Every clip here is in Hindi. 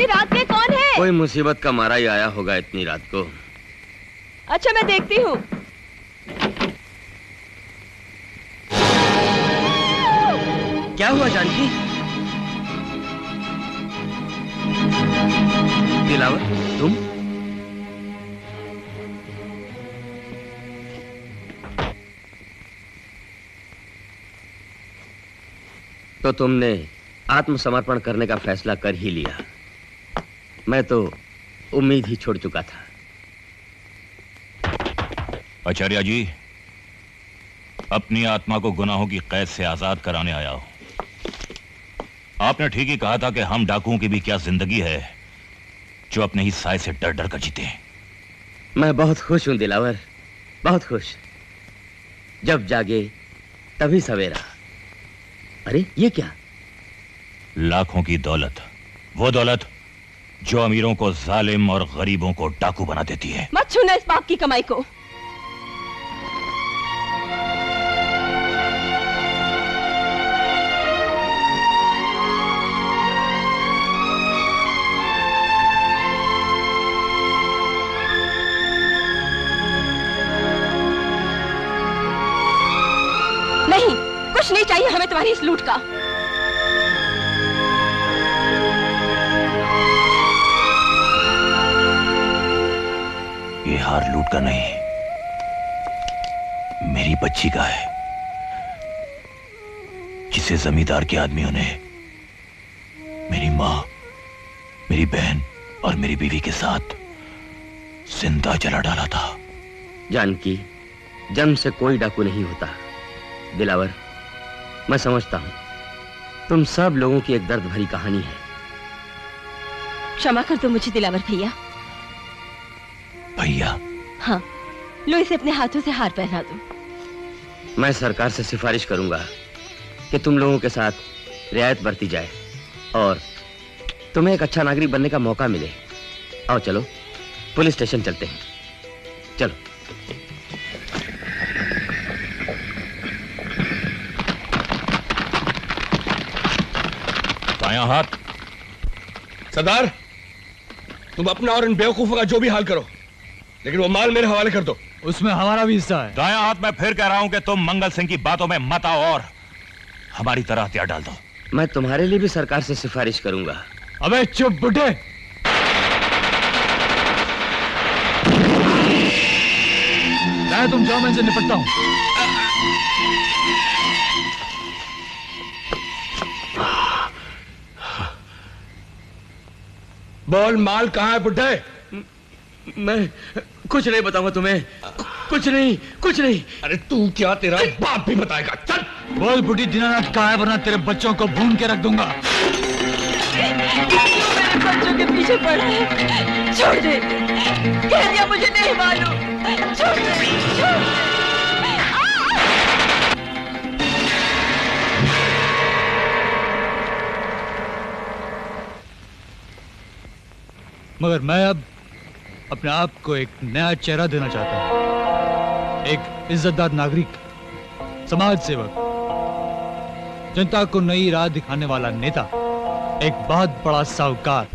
रात में कौन है? कोई मुसीबत का मारा ही आया होगा इतनी रात को। अच्छा मैं देखती हूँ। क्या हुआ जानकी? दिलावर तुम? तो तुमने आत्मसमर्पण करने का फैसला कर ही लिया। मैं तो उम्मीद ही छोड़ चुका था। आचार्य जी, अपनी आत्मा को गुनाहों की कैद से आजाद कराने आया हूं। आपने ठीक ही कहा था कि हम डाकुओं की भी क्या जिंदगी है जो अपने ही साए से डर डर कर जीते। मैं बहुत खुश हूं दिलावर, बहुत खुश। जब जागे तभी सवेरा। अरे ये क्या? लाखों की दौलत, वो दौलत जो अमीरों को जालिम और गरीबों को डाकू बना देती है। मत छूना इस पाप की कमाई को। नहीं, कुछ नहीं चाहिए हमें तुम्हारी इस लूट का। ये हार लूट का नहीं, मेरी बच्ची का है, जिसे जमींदार के आदमियों ने मेरी मां, मेरी बहन और मेरी बीवी के साथ जिंदा जला डाला था। जानकी, जन्म से कोई डाकू नहीं होता। दिलावर, मैं समझता हूं तुम सब लोगों की एक दर्द भरी कहानी है। क्षमा कर दो मुझे दिलावर भैया। भैया? हाँ, लो इसे अपने हाथों से हार पहना दो। मैं सरकार से सिफारिश करूंगा कि तुम लोगों के साथ रियायत बरती जाए और तुम्हें एक अच्छा नागरिक बनने का मौका मिले। आओ चलो, पुलिस स्टेशन चलते हैं। चलो। दायां हाथ। सरदार, तुम अपना और इन बेवकूफों का जो भी हाल करो, लेकिन वो माल मेरे हवाले कर दो। उसमें हमारा भी हिस्सा है। दायां हाथ। मैं फिर कह रहा हूं कि तुम मंगल सिंह की बातों में मत आओ और हमारी तरह हथियार डाल दो। मैं तुम्हारे लिए भी सरकार से सिफारिश करूंगा। अबे चुप बुड्ढे। तुम जाओ, मैं इनसे निपटता हूं। बोल, माल कहाँ है बुड्ढे? मैं कुछ नहीं बताऊंगा तुम्हें। कुछ नहीं, कुछ नहीं। अरे तू क्या, तेरा बाप भी बताएगा। चल बोल बुढ़ी दीनानाथ कहाँ है, वरना तेरे बच्चों को भून के रख दूंगा। मेरे बच्चों के पीछे पड़ा है, छोड़ दे। कह दिया मुझे नहीं मालूम, छोड़ दे, छोड़ दे। मगर मैं अब अपने आप को एक नया चेहरा देना चाहता हूं। एक इज्जतदार नागरिक, समाज सेवक, जनता को नई राह दिखाने वाला नेता, एक बहुत बड़ा साहूकार।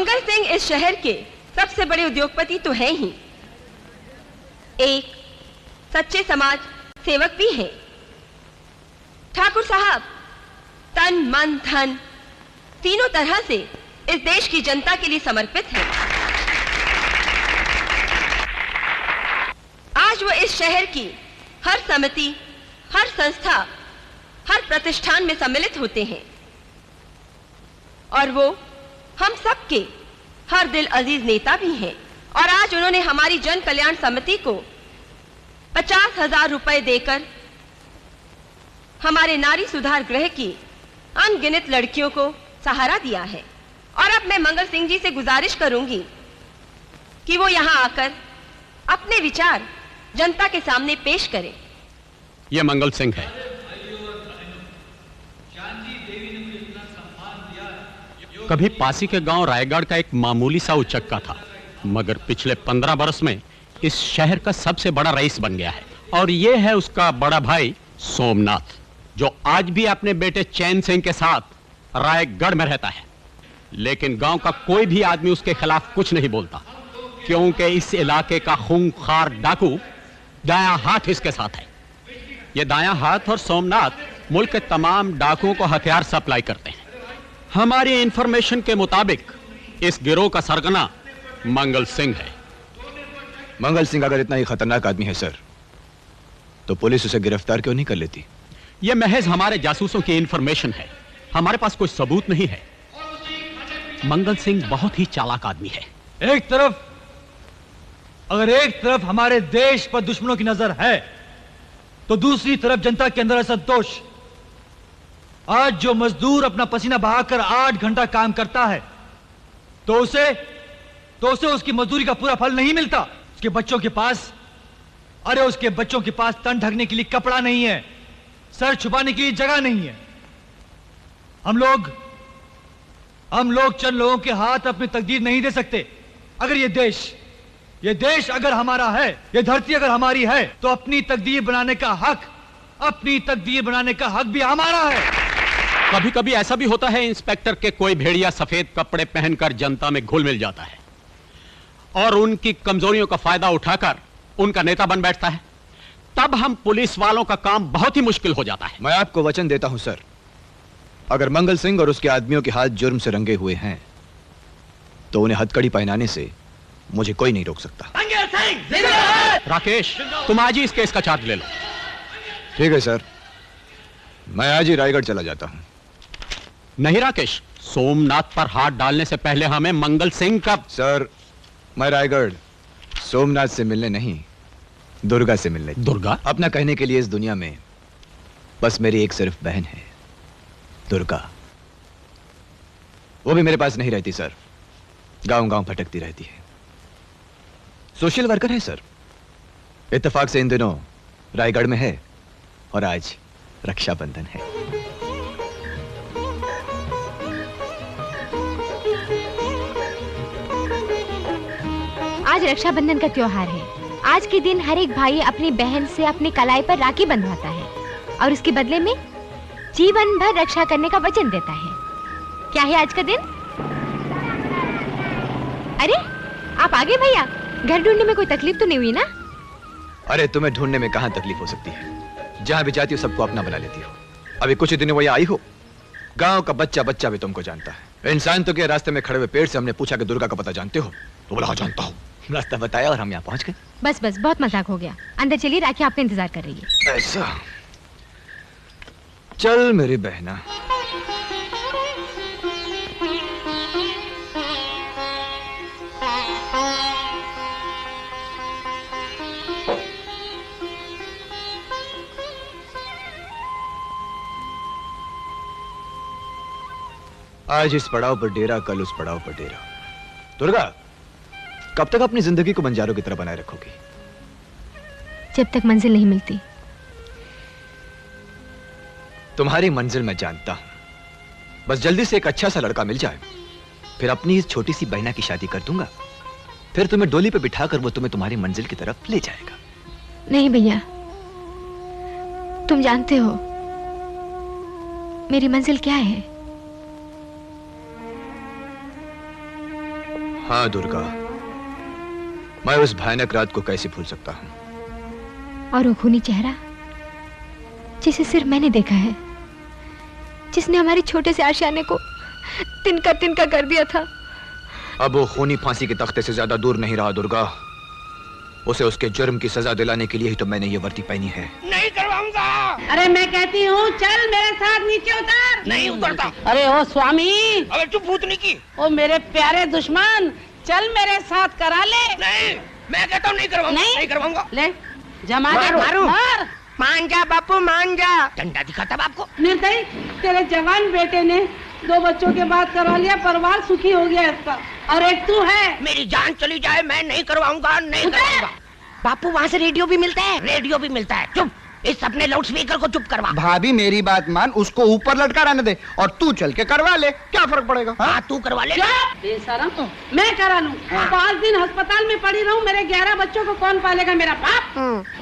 मंगल सिंह इस शहर के सबसे बड़े उद्योगपति तो हैं ही, एक सच्चे समाज सेवक भी हैं। ठाकुर साहब तन मन धन तीनों तरह से इस देश की जनता के लिए समर्पित हैं। आज वो इस शहर की हर समिति, हर संस्था, हर प्रतिष्ठान में सम्मिलित होते हैं और वो हम सबके हर दिल अजीज नेता भी हैं। और आज उन्होंने हमारी जन कल्याण समिति को 50,000 रुपए देकर हमारे नारी सुधार गृह की अनगिनत लड़कियों को सहारा दिया है। और अब मैं मंगल सिंह जी से गुजारिश करूंगी कि वो यहाँ आकर अपने विचार जनता के सामने पेश करें। ये मंगल सिंह है। कभी पासी के गांव रायगढ़ का एक मामूली सा उचक्का था, मगर पिछले 15 बरस में इस शहर का सबसे बड़ा रईस बन गया है। और ये है उसका बड़ा भाई सोमनाथ, जो आज भी अपने बेटे चैन सिंह के साथ रायगढ़ में रहता है। लेकिन गांव का कोई भी आदमी उसके खिलाफ कुछ नहीं बोलता, क्योंकि इस इलाके का खूंखार डाकू दायां हाथ इसके साथ है। ये दायां हाथ और सोमनाथ मुल्क के तमाम डाकुओं को हथियार सप्लाई करते हैं। हमारी इंफॉर्मेशन के मुताबिक इस गिरोह का सरगना मंगल सिंह है। मंगल सिंह अगर इतना ही खतरनाक आदमी है सर, तो पुलिस उसे गिरफ्तार क्यों नहीं कर लेती? यह महज हमारे जासूसों की इंफॉर्मेशन है, हमारे पास कोई सबूत नहीं है। मंगल सिंह बहुत ही चालाक आदमी है। अगर एक तरफ हमारे देश पर दुश्मनों की नजर है, तो दूसरी तरफ जनता के अंदर असंतोष। आज जो मजदूर अपना पसीना बहाकर 8 घंटा काम करता है, तो उसे उसकी मजदूरी का पूरा फल नहीं मिलता। उसके बच्चों के पास तन ढकने के लिए कपड़ा नहीं है, सर छुपाने के लिए जगह नहीं है। हम लोग चंद लोगों के हाथ अपनी तकदीर नहीं दे सकते। अगर ये देश अगर हमारा है, ये धरती अगर हमारी है, तो अपनी तकदीर बनाने का हक भी हमारा है। कभी कभी ऐसा भी होता है इंस्पेक्टर के कोई भेड़िया सफेद कपड़े पहनकर जनता में घुल मिल जाता है और उनकी कमजोरियों का फायदा उठाकर उनका नेता बन बैठता है। तब हम पुलिस वालों का काम बहुत ही मुश्किल हो जाता है। मैं आपको वचन देता हूं सर, अगर मंगल सिंह और उसके आदमियों के हाथ जुर्म से रंगे हुए हैं, तो उन्हें हथकड़ी पहनाने से मुझे कोई नहीं रोक सकता। राकेश, तुम आज ही इस केस का चार्ज ले लो। ठीक है सर, मैं आज ही रायगढ़ चला जाता हूं। नहीं राकेश, सोमनाथ पर हाथ डालने से पहले हमें मंगल सिंह का... सर, मैं रायगढ़ सोमनाथ से मिलने नहीं, दुर्गा से मिलने। दुर्गा? अपना कहने के लिए इस दुनिया में बस मेरी एक सिर्फ बहन है, दुर्गा। वो भी मेरे पास नहीं रहती सर, गांव गांव भटकती रहती है। सोशल वर्कर है सर, इत्तेफाक से इन दिनों रायगढ़ में है और आज रक्षाबंधन है। आज रक्षाबंधन का त्योहार है। आज के दिन हर एक भाई अपनी बहन से अपनी कलाई पर राखी बंधवाता है और उसके बदले में जीवन भर रक्षा करने का वचन देता है। क्या है आज का दिन? अरे आप आ गए भैया, घर ढूंढने में कोई तकलीफ तो नहीं हुई ना? अरे तुम्हें ढूंढने में कहां तकलीफ हो सकती है, जहां भी जाती हो सबको अपना बना लेती हो। अभी कुछ ही दिनों वो आई हो, गांव का बच्चा भी तुमको जानता है। इंसान तो के रास्ते में खड़े हुए पेड़ से हमने पूछा कि दुर्गा का पता जानते हो, तो बोला हाँ जानता हूँ। रास्ता बताया और हम यहाँ पहुंच गए। बस बहुत मजाक हो गया। अंदर चलिए, राखी आपका इंतजार कर रही है। ऐसा? चल मेरी बहना। आज इस पड़ाव पर डेरा, कल उस पड़ाव पर डेरा। दुर्गा, कब तक अपनी जिंदगी को बंजारों की तरह बनाए रखोगी? जब तक मंजिल नहीं मिलती। तुम्हारी मंजिल मैं जानता हूं, बस जल्दी से एक अच्छा सा लड़का मिल जाए, फिर अपनी इस छोटी सी बहना की शादी कर दूंगा। फिर तुम्हें डोली पे बिठाकर वो तुम्हें तुम्हारी मंजिल की तरफ ले जाएगा। नहीं भैया, तुम जानते हो मेरी मंजिल क्या है? हाँ दुर्गा, मैं उस भयानक रात को कैसे भूल सकता हूँ। और वो खूनी चेहरा जिसे सिर्फ मैंने देखा है, जिसने हमारे छोटे से आशियाने को तिनका तिनका कर दिया था। अब वो खूनी फांसी के तख्ते से ज्यादा दूर नहीं रहा दुर्गा। उसे उसके जुर्म की सजा दिलाने के लिए ही तो मैंने ये वर्दी पहनी है। नहीं करवाऊंगा। अरे मैं कहती हूँ चल मेरे साथ नीचे उतर। नहीं उतरता। अरे ओ स्वामी, अबे चुप भूतनी की। ओ मेरे प्यारे दुश्मन, चल मेरे साथ करा ले। नहीं, मैं कहता हूँ नहीं करवाऊंगा। नहीं करवाऊंगा। ले जमा दे, मारू। मार। मान जा बापू, मान जा। डंडा दिखाता बाप को। निर्दयी, तेरे जवान बेटे ने 2 बच्चों के बाद करवा लिया, परिवार सुखी हो गया इसका, और एक तू है। मेरी जान चली जाए मैं नहीं करवाऊंगा, नहीं करवाऊंगा। बापू वहाँ से रेडियो भी मिलता है, रेडियो भी मिलता है। चुप, इस अपने लाउड स्पीकर को चुप करवा। भाभी मेरी बात मान, उसको ऊपर लटका रहने दे और तू चल के करवा ले, क्या फर्क पड़ेगा? हाँ तू करवा ले। बेशरम, मैं करा लूं। 5 दिन अस्पताल में पड़ी रहूं, मेरे 11 बच्चों को कौन पालेगा? मेरा बाप।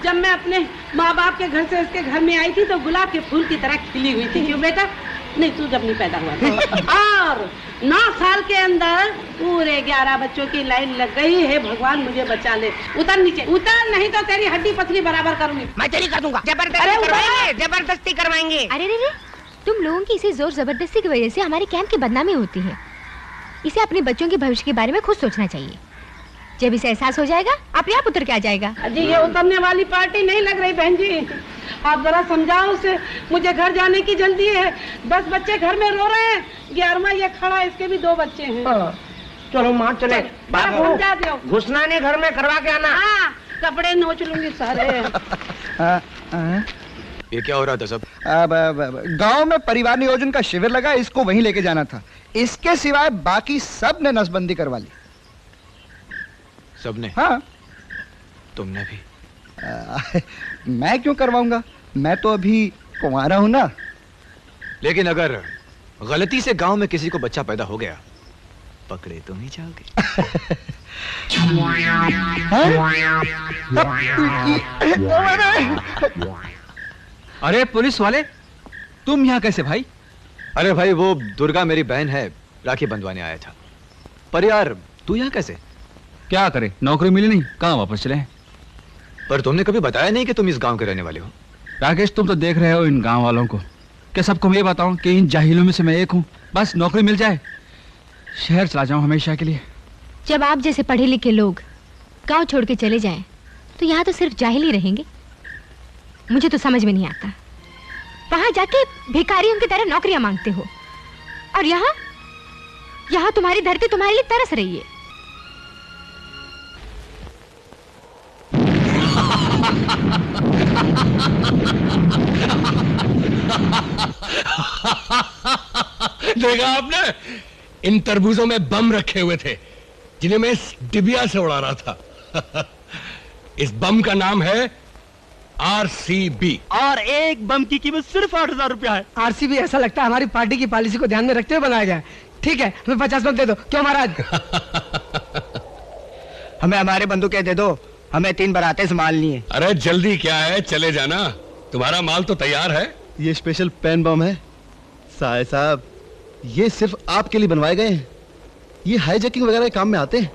जब मैं अपने माँ बाप के घर से इसके घर में आई थी तो गुलाब के फूल की तरह खिली हुई थी। क्यों बेटा? नहीं, तू जब नहीं पैदा हुआ था। और 9 साल के अंदर पूरे 11 बच्चों की लाइन लग गई है। भगवान मुझे बचा ले। उतर नीचे, उतर, नहीं तो तेरी हड्डी पसली बराबर करूंगी। मैं तेरी कर दूंगा। जबरदस्ती करवाएंगे, जबरदस्ती करवाएंगे। अरे रे रे, तुम लोगों की इसे जोर जबरदस्ती की वजह से हमारे कैंप की बदनामी होती है। इसे अपने बच्चों के भविष्य के बारे में खुद सोचना चाहिए। जब इसे एहसास हो जाएगा, अपने आप उतर के आ जाएगा। जी ये उतरने वाली पार्टी नहीं लग रही बहन जी। आप जरा समझाओ उसे, मुझे घर जाने की जल्दी है। 10 बच्चे घर में रो रहे हैं, 11वां ये खड़ा, इसके भी 2 बच्चे हैं। चलो माँ चले। समझा दो। घुसना नहीं, घर में करवा के आना। हाँ, कपड़े नोच लूंगी सारे। ये क्या हो रहा था सब? गांव में परिवार नियोजन का शिविर लगा, इसको वहीं लेके जाना था। इसके सिवाय बाकी सब ने नसबंदी करवा ली। सबने? हाँ। तुमने भी? मैं क्यों करवाऊंगा, मैं तो अभी कुंवारा हूं ना। लेकिन अगर गलती से गांव में किसी को बच्चा पैदा हो गया, पकड़े तो नहीं जाओगे। अरे पुलिस वाले, तुम यहाँ कैसे भाई? अरे भाई वो दुर्गा मेरी बहन है, राखी बंधवाने आया था। पर यार तू यहाँ कैसे? क्या करे, नौकरी मिली नहीं, कहाँ वापस चले। पर तुमने कभी बताया नहीं कि तुम इस गांव के रहने वाले हो। राकेश तुम तो देख रहे हो इन गांव वालों को, क्या सबको मैं ये बताऊं कि इन जाहिलों में से मैं एक हूँ? बस नौकरी मिल जाए, शहर चला जाऊं हमेशा के लिए। जब आप जैसे पढ़े लिखे लोग गांव छोड़ के चले जाएं, तो यहाँ तो सिर्फ जाहिल ही रहेंगे। मुझे तो समझ में नहीं आता, वहां जाके भिखारियों की तरह नौकरियां मांगते हो, और यहाँ तुम्हारी धरती तुम्हारे लिए तरस रही है। देखा आपने, इन तरबूजों में बम रखे हुए थे जिन्हें मैं इस डिबिया से उड़ा रहा था। इस बम का नाम है RCB, और एक बम की कीमत सिर्फ 8,000 रुपया है। RCB ऐसा लगता है हमारी पार्टी की पॉलिसी को ध्यान में रखते हुए बनाया गया है। ठीक है, हमें 50 बम दे दो। क्यों महाराज? हमें हमारे बंदूकें दे दो, हमें 3 बारातें संभालनी है। अरे जल्दी क्या है, चले जाना, तुम्हारा माल तो तैयार है। ये स्पेशल पेन बम है साहब, ये सिर्फ आपके लिए बनवाए गए हैं। ये हाईजैकिंग वगैरह के काम में आते हैं।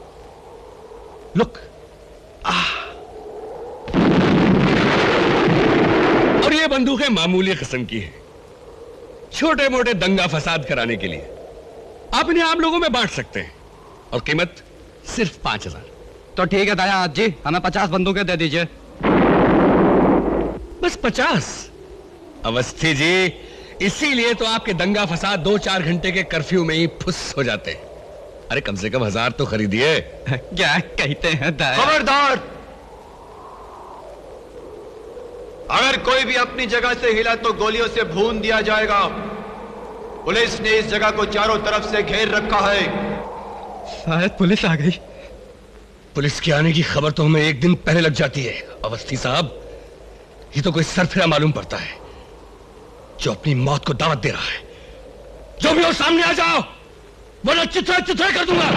लुक। और ये बंदूकें मामूली किस्म की है, छोटे मोटे दंगा फसाद कराने के लिए। आप इन्हें आम लोगों में बांट सकते हैं, और कीमत सिर्फ 5,000। तो ठीक है दयानाथ जी, हमें 50 बंदूकें दे दीजिए। बस 50? अवस्थी जी, इसीलिए तो आपके दंगा फसाद 2-4 घंटे के कर्फ्यू में ही फुस हो जाते हैं। अरे कम से कम 1000 तो खरीदिए। क्या कहते हैं? खबरदार, अगर कोई भी अपनी जगह से हिला तो गोलियों से भून दिया जाएगा। पुलिस ने इस जगह को चारों तरफ से घेर रखा है। शायद पुलिस आ गई। पुलिस के आने की खबर तो हमें 1 दिन पहले लग जाती है। अवस्थी साहब, ये तो कोई सरफिरा मालूम पड़ता है जो अपनी मौत को दावत दे रहा है। जो भी हो सामने आ जाओ, वरना चिथड़ा चिथड़ा कर दूंगा।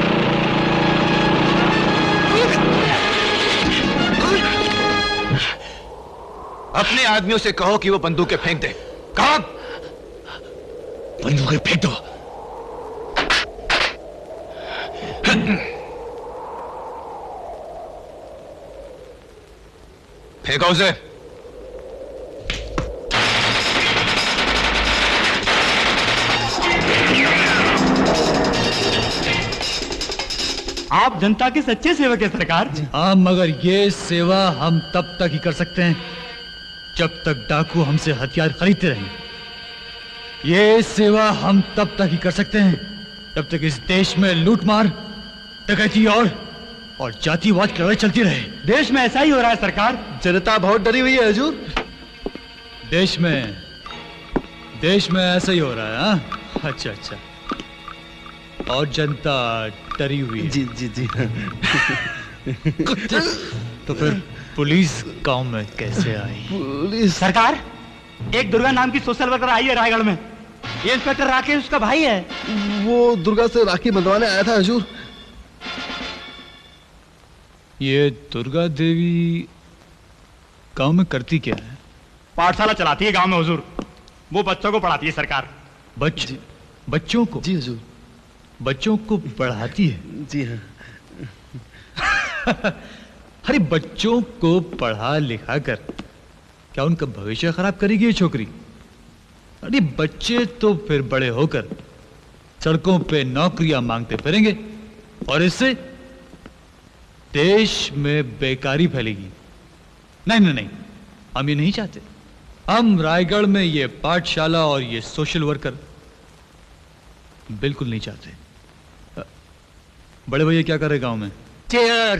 अपने आदमियों से कहो कि वो बंदूकें फेंक दे। कहा? बंदूकें फेंक दो। फेंको उसे। आप जनता के सच्चे सेवक है सरकार। हाँ, मगर ये सेवा हम तब तक ही कर सकते हैं जब तक डाकू हमसे हथियार खरीदते रहेंगे। ये सेवा हम तब तक ही कर सकते हैं जब तक इस देश में लूटमार, डकैती और जातिवाद की लड़ाई चलती रहे। देश में ऐसा ही हो रहा है सरकार। जनता बहुत डरी हुई है हुजूर। देश में ऐसा ही हो रहा है। हाँ, अच्छा अच्छा। और जनता डरी हुई है। जी जी जी। तो फिर पुलिस गांव में कैसे आई? पुलिस सरकार, एक दुर्गा नाम की सोशल वर्कर आई है रायगढ़ में। ये इंस्पेक्टर राकेश उसका भाई है। वो दुर्गा से राखी बंधवाने आया था हुजूर। ये दुर्गा देवी गांव में करती क्या है? पाठशाला चलाती है गांव में हुजूर। वो बच्चों को पढ़ाती है सरकार। बच्चों को? जी हुजूर। बच्चों को पढ़ाती है? जी हाँ। अरे बच्चों को पढ़ा लिखा कर क्या उनका भविष्य खराब करेगी ये छोकरी? अरे बच्चे तो फिर बड़े होकर सड़कों पे नौकरियां मांगते फिरेंगे और इससे देश में बेकारी फैलेगी। नहीं नहीं नहीं, हम ये नहीं चाहते। हम रायगढ़ में ये पाठशाला और ये सोशल वर्कर बिल्कुल नहीं चाहते। बड़े भैया क्या कर रहे गांव में? चेयर।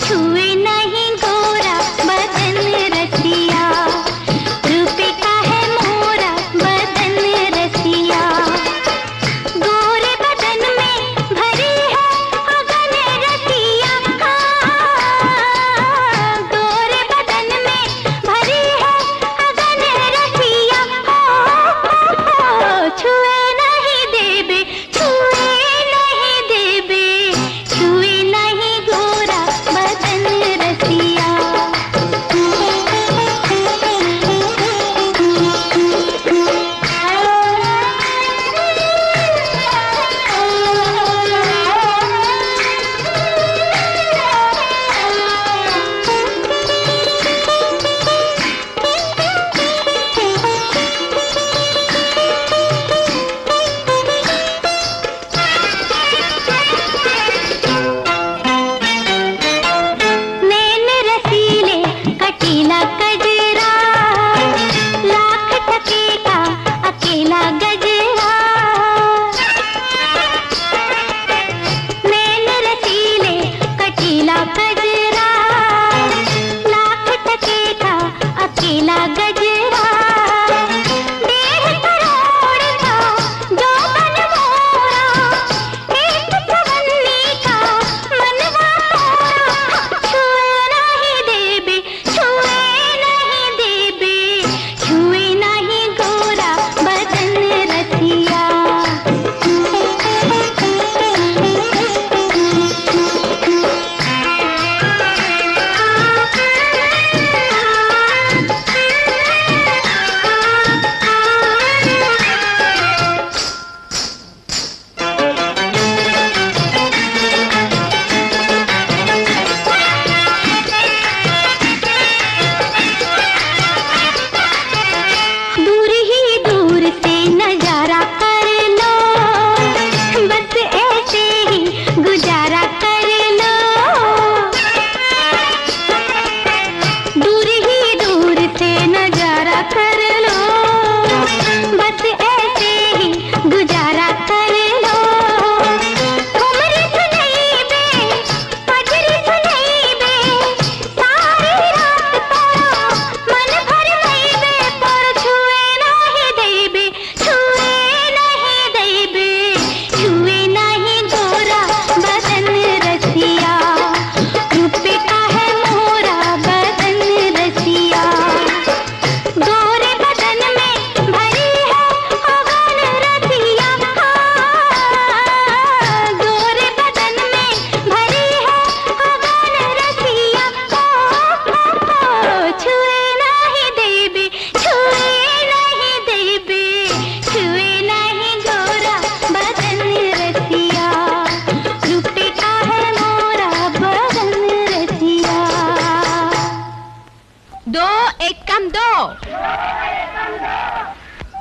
छुए नहीं गोरा बदन रच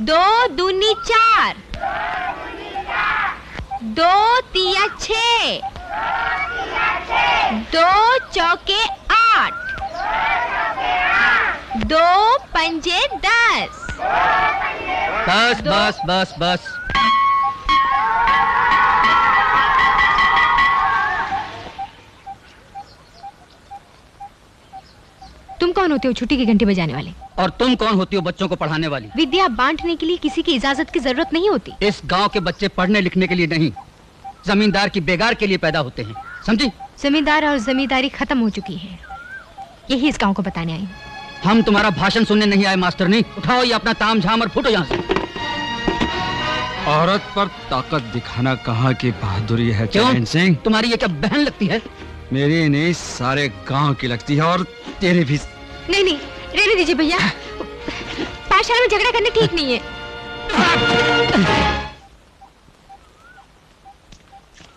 2 दूनी 4, 2 तिया 6, 2 चौके 8, 2 पंजे 10। बस बस बस बस। तुम कौन होते हो छुट्टी की घंटी बजाने वाले? और तुम कौन होती हो बच्चों को पढ़ाने वाली? विद्या बांटने के लिए किसी की इजाजत की जरूरत नहीं होती। इस गांव के बच्चे पढ़ने लिखने के लिए नहीं, जमींदार की बेगार के लिए पैदा होते हैं, समझी? जमींदार और जमींदारी खत्म हो चुकी है, यही इस गांव को बताने आई हूँ। हम तुम्हारा भाषण सुनने नहीं आए मास्टर। नहीं, उठाओ ये अपना ताम झाम और फुटो यहाँ से। औरत पर ताकत दिखाना कहाँ की बहादुरी है चैन सिंह? तुम्हारी ये क्या बहन लगती है? मेरी नहीं, सारे गांव की लगती है, और तेरे भी। नहीं नहीं, रहने दीजिए भैया, पाठशाला में झगड़ा करना ठीक नहीं है।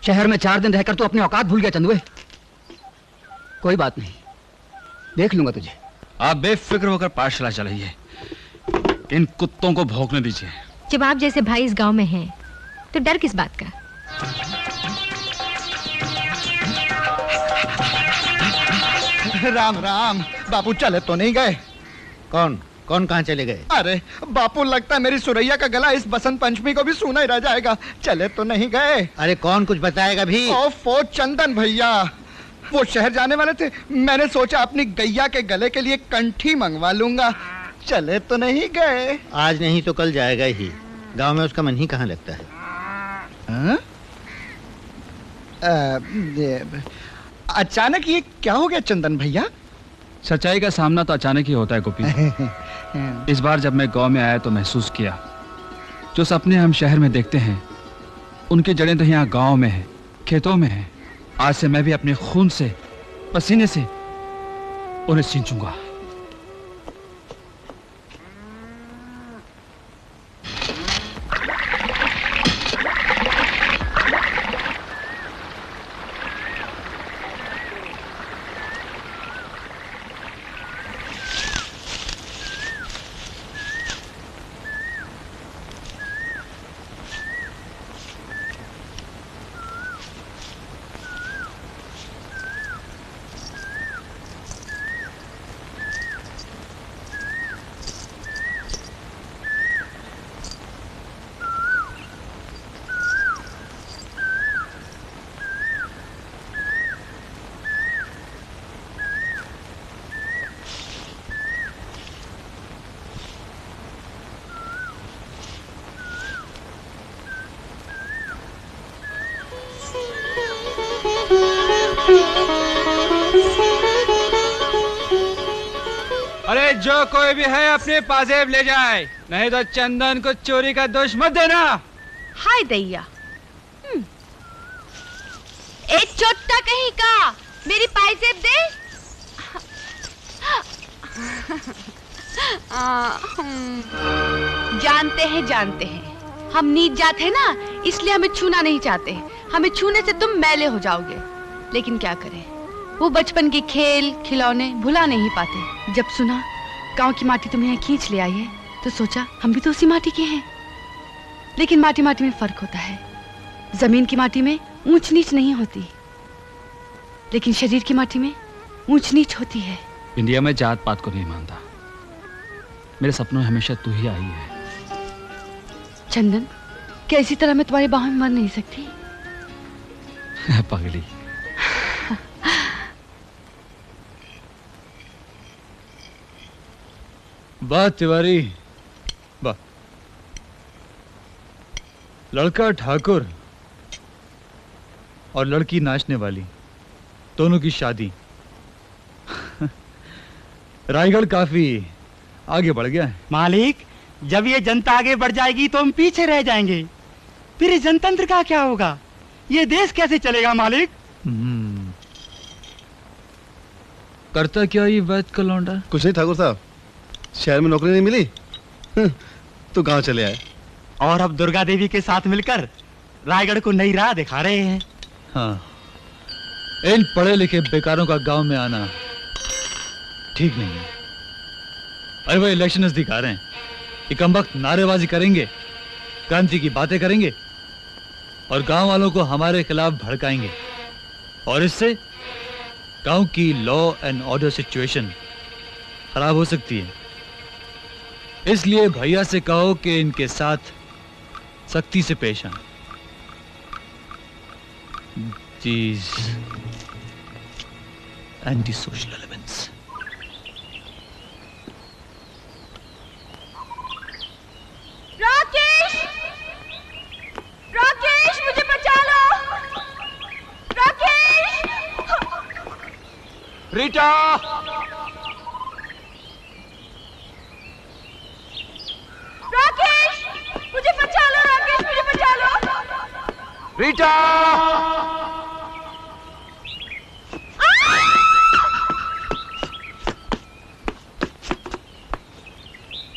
शहर में 4 दिन रहकर तू अपनी औकात भूल गया चंदुए। कोई बात नहीं, देख लूंगा तुझे। आप बेफिक्र होकर पाठशाला चलाइए, इन कुत्तों को भौंकने दीजिए। जब आप जैसे भाई इस गांव में हैं, तो डर किस बात का? राम राम। बापू चले तो नहीं गए? कौन कौन कहाँ चले गए? अरे बापू, लगता है मेरी सुरैया का गला इस बसंत पंचमी को भी सूना ही रह जाएगा। चले तो नहीं गए? अरे कौन कुछ बताएगा भी? ओफो चंदन भैया, वो शहर जाने वाले थे, मैंने सोचा अपनी गैया के गले के लिए कंठी मंगवा लूंगा। चले तो नहीं गए? आज नहीं तो कल जाएगा ही। गांव में उसका मन ही कहाँ लगता है? अचानक ये क्या हो गया चंदन भैया? सच्चाई का सामना तो अचानक ही होता है गोपी। इस बार जब मैं गांव में आया तो महसूस किया, जो सपने हम शहर में देखते हैं उनकी जड़ें तो यहाँ गांव में है, खेतों में है। आज से मैं भी अपने खून से, पसीने से उन्हें सींचूंगा। अरे जो कोई भी है अपने पाजेब ले जाए, नहीं तो चंदन को चोरी का दोष मत देना। हाय दैया, एक चोट्टा कहीं का मेरी पाजेब दे। जानते हैं हम नीच जात है ना, इसलिए हमें छूना नहीं चाहते। हमें छूने से तुम मैले हो जाओगे, लेकिन क्या करें, वो बचपन के खेल खिलौने भुला नहीं पाते। जब सुना गांव की माटी तुम्हें यहाँ खींच ले आई है, तो सोचा हम भी तो उसी माटी के हैं। लेकिन माटी माटी में फर्क होता है। जमीन की माटी में ऊंच नीच नहीं होती, लेकिन शरीर की माटी में ऊंच नीच होती है। इंडिया में जात पात को नहीं मानता। मेरे सपनों में हमेशा तू ही आई है। चंदन, क्या इसी तरह मैं तुम्हारे बाहों में मर नहीं सकती? पगली। वाह तिवारी वाह। लड़का ठाकुर और लड़की नाचने वाली, दोनों की शादी। रायगढ़ काफी आगे बढ़ गया है। मालिक, जब ये जनता आगे बढ़ जाएगी तो हम पीछे रह जाएंगे। फिर इस जनतंत्र का क्या होगा? ये देश कैसे चलेगा मालिक? करता क्या ये वैद का लौंडा? कुछ नहीं ठाकुर साहब, शहर में नौकरी नहीं मिली तो गांव चले आए। और अब दुर्गा देवी के साथ मिलकर रायगढ़ को नई राह दिखा रहे हैं। हाँ, इन पढ़े लिखे बेकारों का गांव में आना ठीक नहीं है। अरे वो इलेक्शन नजदीक आ रहे हैं, कि कमबख्त नारेबाजी करेंगे, क्रांति की बातें करेंगे और गांव वालों को हमारे खिलाफ भड़काएंगे और इससे गांव की लॉ एंड ऑर्डर सिचुएशन खराब हो सकती है। इसलिए भैया से कहो कि इनके साथ सख्ती से पेश आए। These anti-social elements. Rakesh! Rakesh, मुझे बचा लो! राकेश! रीटा! राकेश! मुझे बचा लो, राकेश, मुझे बचा लो! रीटा!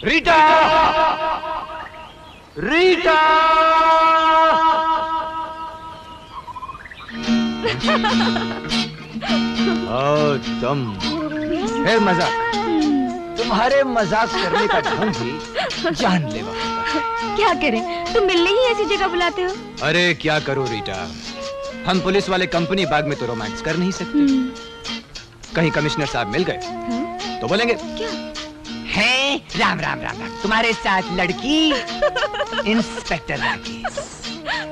रीटा! रीटा! ओ तुम फिर मजाक। तुम्हारे मजाक करने का ढंग ही जानलेवा होता है। क्या करें, तुम मिलने ही ऐसी जगह बुलाते हो। अरे क्या करूं रीटा, हम पुलिस वाले कंपनी बाग में तो रोमांस कर नहीं सकते। कहीं कमिश्नर साहब मिल गए तो बोलेंगे क्या? है राम राम राम राम, तुम्हारे साथ लड़की इंस्पेक्टर राकेश।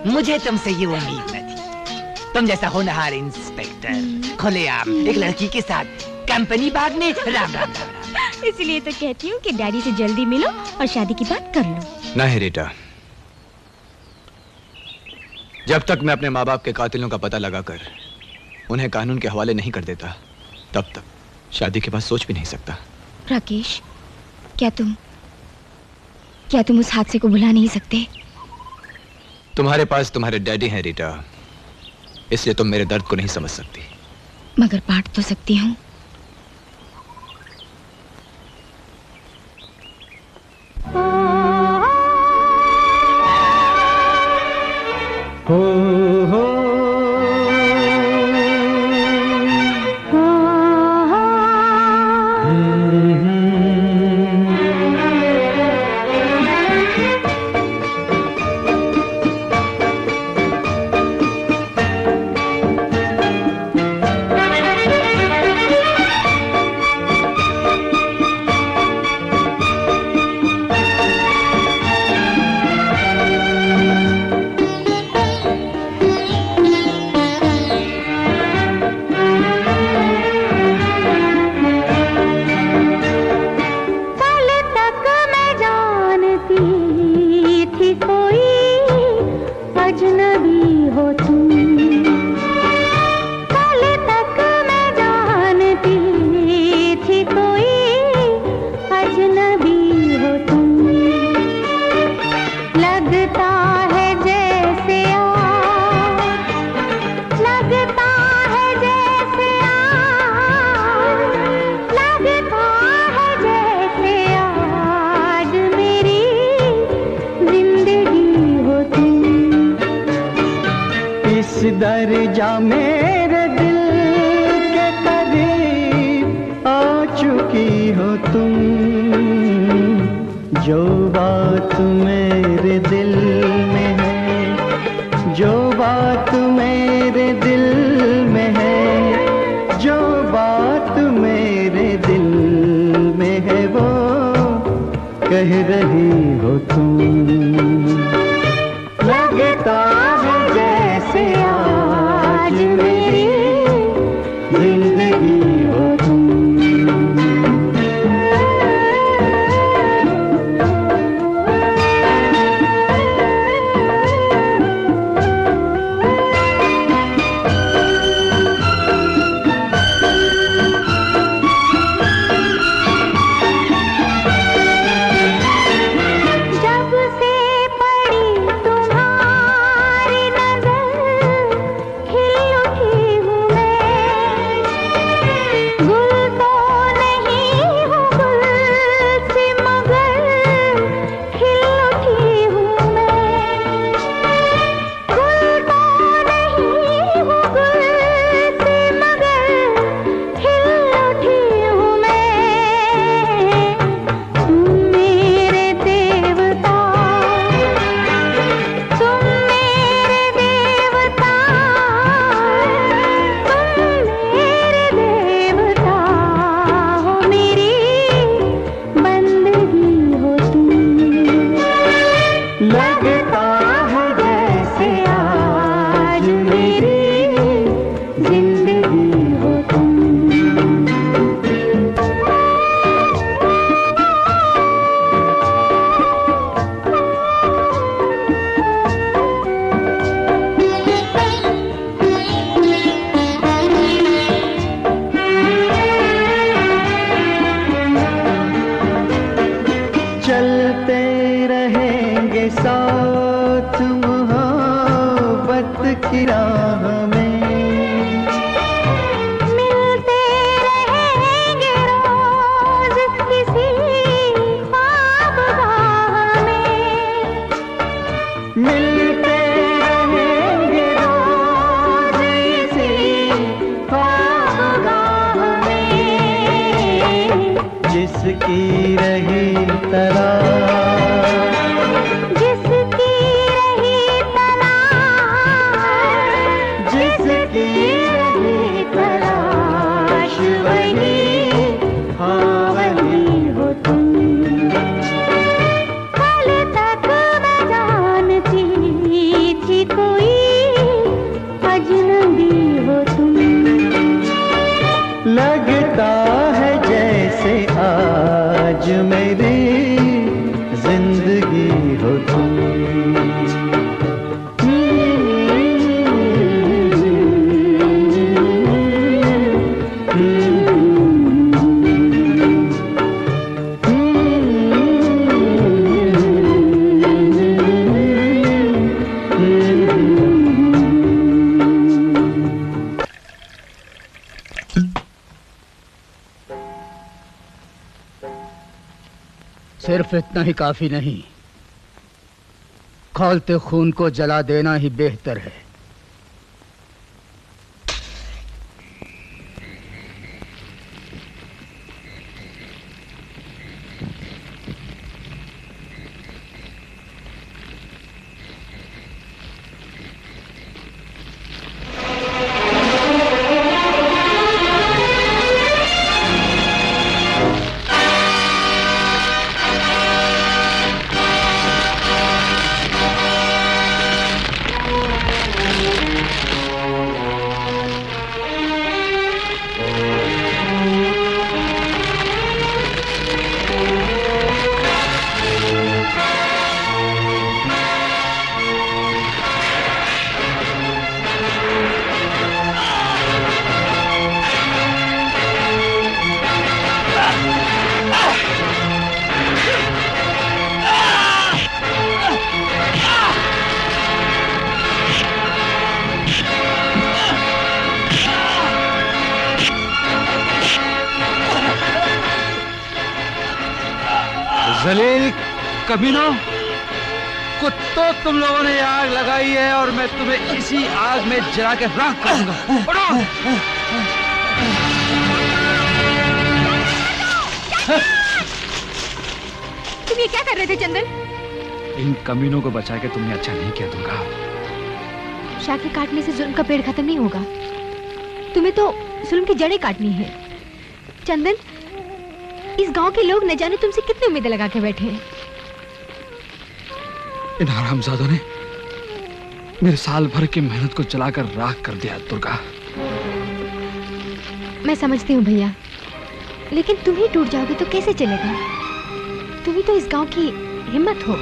मुझे तुमसे ये उम्मीद न थी। तुम जैसा होनहार इंस्पेक्टर खुलेआम एक लड़की के साथ कंपनी बाग में। राम राम राम राम। इसलिए तो कहती हूँ कि डैडी से जल्दी मिलो और शादी की बात कर लो। नहीं रीटा, जब तक मैं अपने माँ बाप के कातिलों का पता लगाकर उन्हें कानून के हवाले नहीं कर देता, तब तक शादी के बाद सोच भी नहीं सकता। राकेश, क्या तुम उस हादसे को भुला नहीं सकते? तुम्हारे पास तुम्हारे डैडी हैं रीटा, इसलिए तुम मेरे दर्द को नहीं समझ सकती। मगर बांट तो सकती हूँ। दर्जा मेरे दिल के करीब आ चुकी हो तुम, जो बात मेरे दिल में है, जो बात मेरे दिल में है, जो बात मेरे दिल में है, वो कह रही हो तुम। लगता है जैसे आज मेरी जिंदगी हो तुम। जब से पढ़ जिसकी रही तलाश, जिसकी रही तलाश, जिसकी रही तलाश, वही, हाँ वही हो तुम। कल तक मैं जानती थी कोई अजनबी हो तुम। लगता है जैसे आज मेरी जिंदगी हो तुम। सिर्फ इतना ही काफी नहीं, खौलते खून को जला देना ही बेहतर है। जलील कमीनों, कुत्तों, तुम लोगों ने आग लगाई है और मैं तुम्हें इसी आग में जला के राख करूंगा। उठो! तुम ये क्या कर रहे थे चंदन? इन कमीनों को बचा के तुमने अच्छा नहीं किया दुर्गा। शाखे काटने से जुल्म का पेड़ खत्म नहीं होगा, तुम्हें तो जुल्म की जड़ें काटनी है। चंदन, इस गांव के लोग न जाने तुमसे कितनी उम्मीदें लगा के बैठे हैं। इन हरामजादों ने मेरे साल भर की मेहनत को जलाकर राख कर दिया दुर्गा। मैं समझती हूँ भैया, लेकिन तुम ही टूट जाओगे तो कैसे चलेगा? तुम ही तो इस गांव की हिम्मत हो।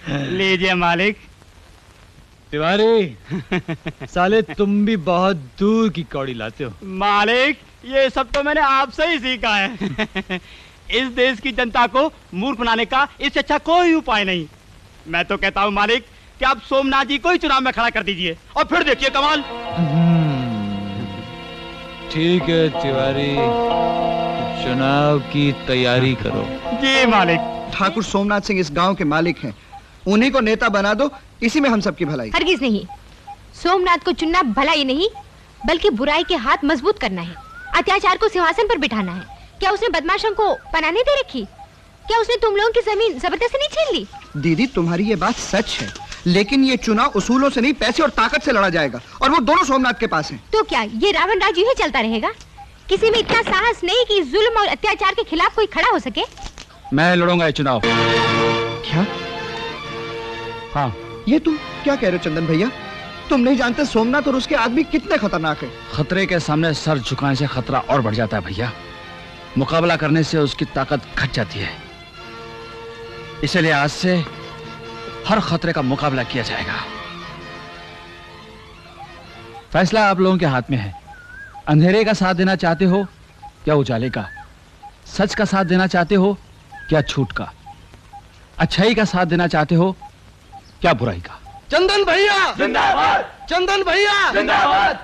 लीजिए मालिक। तिवारी, साले तुम भी बहुत दूर की कौड़ी लाते हो। मालिक, ये सब तो मैंने आपसे ही सीखा है। इस देश की जनता को मूर्ख बनाने का इससे अच्छा कोई उपाय नहीं। मैं तो कहता हूँ मालिक कि आप सोमनाथ जी को ही चुनाव में खड़ा कर दीजिए और फिर देखिए कमाल। ठीक है तिवारी, चुनाव की तैयारी करो। जी मालिक। ठाकुर सोमनाथ सिंह इस गांव के मालिक हैं, उन्हीं को नेता बना दो, इसी में हम सबकी भलाई। हरगिज नहीं, सोमनाथ को चुनना भलाई नहीं बल्कि बुराई के हाथ मजबूत करना है, अत्याचार को सिंहासन पर बिठाना है। क्या उसने बदमाशों को पनाने दे रखी? क्या उसने तुम लोगों की जमीन जबरदस्ती नहीं छीन ली? दीदी, तुम्हारी ये बात सच है, लेकिन ये चुनाव उसूलों से नहीं, पैसे और ताकत से लड़ा जाएगा, और वो दोनों सोमनाथ के पास हैं। तो क्या ये रावण राज यूं ही चलता रहेगा? किसी में इतना साहस नहीं कि जुल्म और अत्याचार के खिलाफ कोई खड़ा हो सके? मैं लड़ूंगा ये चुनाव। क्या? हाँ। ये तुम क्या कह रहे हो चंदन भैया? तुम नहीं जानते सोमनाथ और उसके आदमी कितने खतरनाक हैं। खतरे के सामने सर झुकाने से खतरा और बढ़ जाता है भैया। मुकाबला करने से उसकी ताकत घट जाती है। इसलिए आज से हर खतरे का मुकाबला किया जाएगा। फैसला आप लोगों के हाथ में है। अंधेरे का साथ देना चाहते हो या उजाले का? सच का साथ देना चाहते हो क्या झूठ का? अच्छाई का साथ देना चाहते हो क्या बुराई का? चंदन भैया जिंदाबाद! चंदन भैया जिंदाबाद!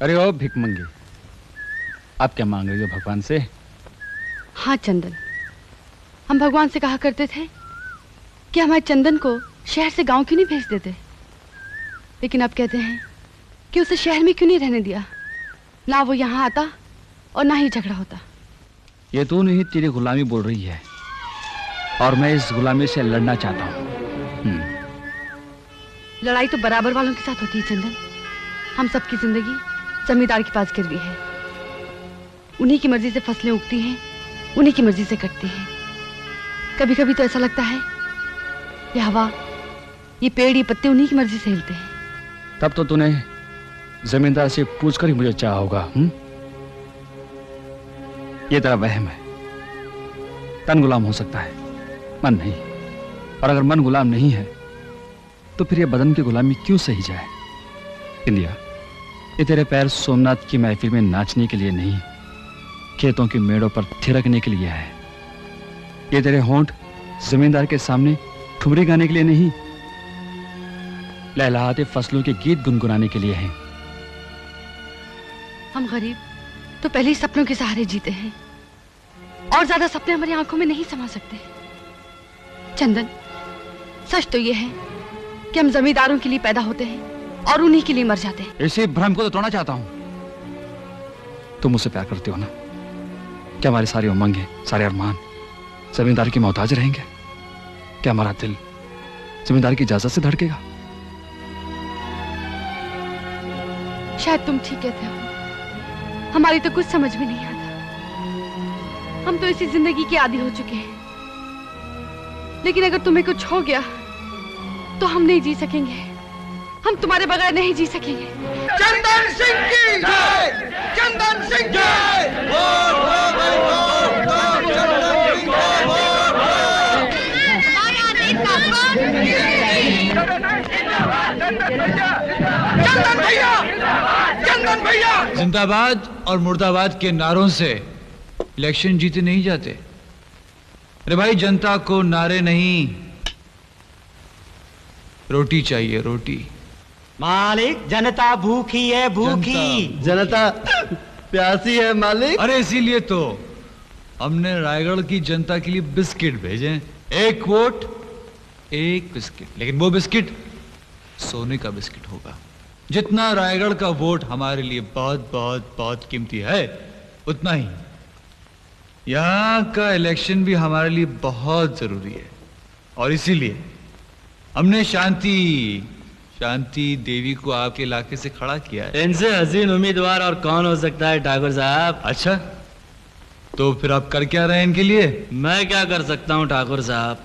अरे ओ भिकमंगी, आप क्या मांग रही हो भगवान से? हाँ चंदन, हम भगवान से कहा करते थे कि हमारे चंदन को शहर से गांव क्यों नहीं भेज देते, लेकिन अब कहते हैं कि उसे शहर में क्यों नहीं रहने दिया। ना वो यहाँ आता और ना ही झगड़ा होता। ये तू नहीं तेरी गुलामी बोल रही है, और मैं इस गुलामी से लड़ना चाहता हूँ। लड़ाई तो बराबर वालों के साथ होती है चंदन। हम सबकी जिंदगी जमींदार के पास गिरवी है। उन्हीं की मर्जी से फसलें उगती हैं, उन्हीं की मर्जी से कटती हैं। कभी कभी तो ऐसा लगता है ये हवा, ये पेड़, ये पत्ते उन्हीं की मर्जी से हिलते हैं। तब तो तूने जमींदार से पूछकर ही मुझे चाहा होगा। ये तेरा वहम है। तन गुलाम हो सकता है, मन नहीं। और अगर मन गुलाम नहीं है तो फिर ये बदन की गुलामी क्यों सही जाए? इंदिया, ये तेरे पैर सोमनाथ की महफिल में नाचने के लिए नहीं, खेतों की मेड़ों पर थिरकने के लिए है। ये तेरे होंठ जमींदार के सामने ठुमरी गाने के लिए नहीं, लहलहाते फसलों के गीत गुनगुनाने के लिए हैं। हम गरीब तो पहले ही सपनों के सहारे जीते हैं, और ज्यादा सपने हमारी आंखों में नहीं समा सकते। चंदन, सच तो ये है कि हम जमींदारों के लिए पैदा होते हैं और उन्हीं के लिए मर जाते हैं। इसी भ्रम को तो तोड़ना चाहता हूं। तुम मुझसे प्यार करते हो ना? क्या हमारे सारे उमंग, सारे अरमान जमींदार की मोहताज रहेंगे? क्या हमारा दिल जमींदार की इजाजत से धड़केगा? शायद तुम ठीक कहते हो। हमारी तो कुछ समझ में नहीं आता। हम तो इसी जिंदगी के आदी हो चुके हैं। लेकिन अगर तुम्हें कुछ हो गया तो हम नहीं जी सकेंगे। हम तुम्हारे बगैर नहीं जी सकेंगे। चंदन सिंह की जय! चंदन सिंह की जय! चंदन भैया! चंदन भैया! जिंदाबाद और मुर्दाबाद के नारों से इलेक्शन जीते नहीं जाते। अरे भाई, जनता को नारे नहीं, रोटी चाहिए, रोटी। मालिक, जनता भूखी है, भूखी। जनता प्यासी है मालिक। अरे इसीलिए तो हमने रायगढ़ की जनता के लिए बिस्किट भेजे। एक वोट एक बिस्किट, लेकिन वो बिस्किट सोने का बिस्किट होगा। जितना रायगढ़ का वोट हमारे लिए बहुत बहुत बहुत कीमती है, उतना ही यहाँ का इलेक्शन भी हमारे लिए बहुत जरूरी है। और इसीलिए हमने शांति देवी को आपके इलाके से खड़ा किया है। इनसे हसीन उम्मीदवार और कौन हो सकता है ठाकुर साहब? अच्छा, तो फिर आप कर क्या रहे हैं इनके लिए? मैं क्या कर सकता हूँ ठाकुर साहब?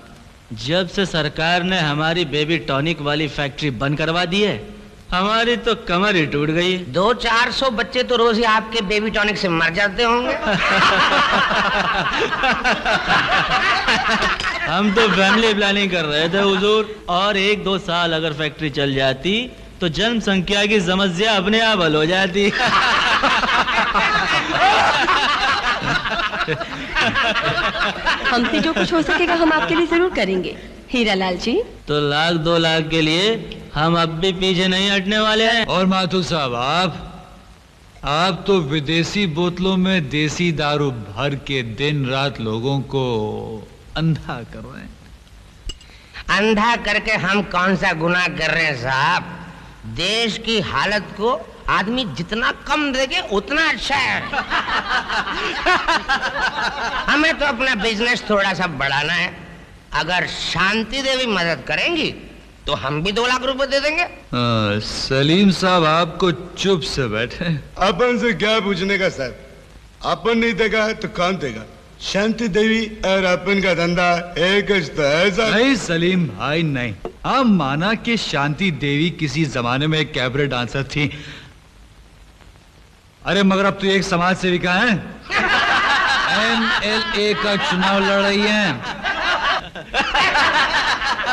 जब से सरकार ने हमारी बेबी टॉनिक वाली फैक्ट्री बंद करवा दी है, हमारी तो कमर ही टूट गई। 200-400 बच्चे तो रोज ही आपके बेबी टॉनिक से मर जाते होंगे। हम तो फैमिली प्लानिंग कर रहे थे हुजूर, और 1-2 साल अगर फैक्ट्री चल जाती तो जनसंख्या की समस्या अपने आप हल हो जाती। हमसे जो कुछ हो सकेगा हम आपके लिए जरूर करेंगे हीरालाल जी। तो 1-2 लाख के लिए हम अब भी पीछे नहीं हटने वाले हैं। और माथुर साहब, आप तो विदेशी बोतलों में देसी दारू भर के दिन रात लोगों को अंधा कर रहे हैं। अंधा करके हम कौन सा गुनाह कर रहे हैं साहब? देश की हालत को आदमी जितना कम देगे उतना अच्छा है। हमें तो अपना बिजनेस थोड़ा सा बढ़ाना है। अगर शांति देवी मदद करेंगी तो हम भी 2 लाख रुपए दे देंगे। सलीम साहब, आपको चुप से बैठे। अपन से क्या पूछने का साहब? अपन नहीं देगा तो कौन देगा? शांति देवी और अपन का धंधा एक तो है। नहीं सलीम भाई, नहीं। हम माना कि शांति देवी किसी जमाने में एक कैबरे डांसर थी। अरे मगर अब तो एक समाज सेविका है। MLA का चुनाव लड़ रही है।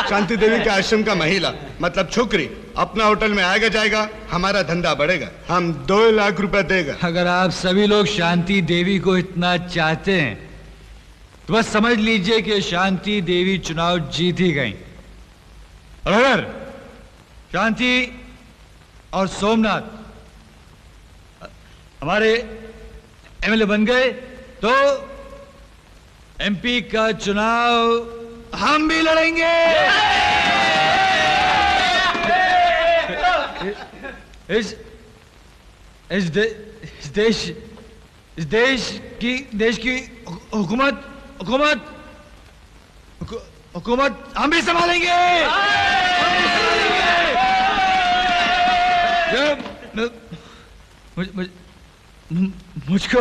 शांति देवी के आश्रम का महिला मतलब छोकरी अपना होटल में आएगा जाएगा, हमारा धंधा बढ़ेगा, हम 2 लाख रुपए देगा। अगर आप सभी लोग शांति देवी को इतना चाहते हैं तो बस समझ लीजिए कि शांति देवी चुनाव जीत ही गई। और अगर शांति और सोमनाथ हमारे एमएलए बन गए तो एमपी का चुनाव हम भी लड़ेंगे। इस देश की हुकूमत हम भी संभालेंगे। मुझको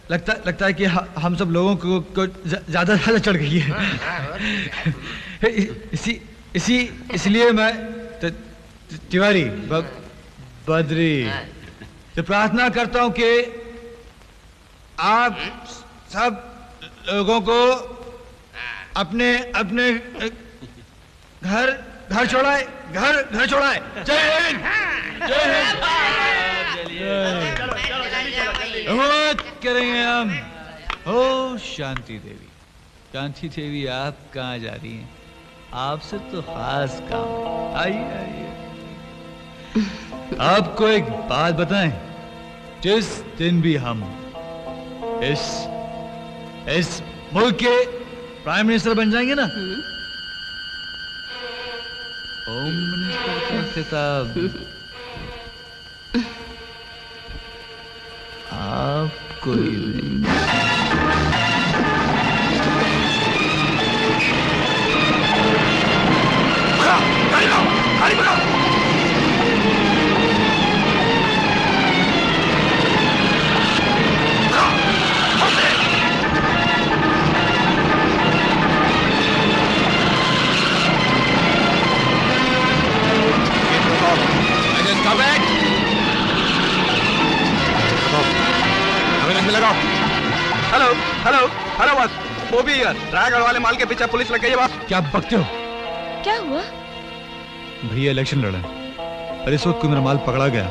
लगता है कि हम सब लोगों को ज्यादा चढ़ गई है। इसलिए मैं तिवारी बद्री तो प्रार्थना करता हूं कि आप सब लोगों को अपने अपने घर छोड़ाए, घर छोड़ाए। जय हिंद, जय हिंद। बहुत करेंगे हम। ओ शांति देवी आप कहाँ जा रही हैं? आपसे तो खास काम है। आइए आइए। आपको एक बात बताएं, जिस दिन भी हम इस मुल्क के प्राइम मिनिस्टर बन जाएंगे ना, होम मिनिस्टर का खिताब आपको ही देंगे। लगाओ। हेलो हेलो हेलो बस, वो भी यार रायगढ़ वाले माल के पीछे पुलिस लग गई है बस। क्या बकते हो? क्या हुआ? भैया इलेक्शन लड़ा, अरे इस वक्त कोई मेरा माल पकड़ा गया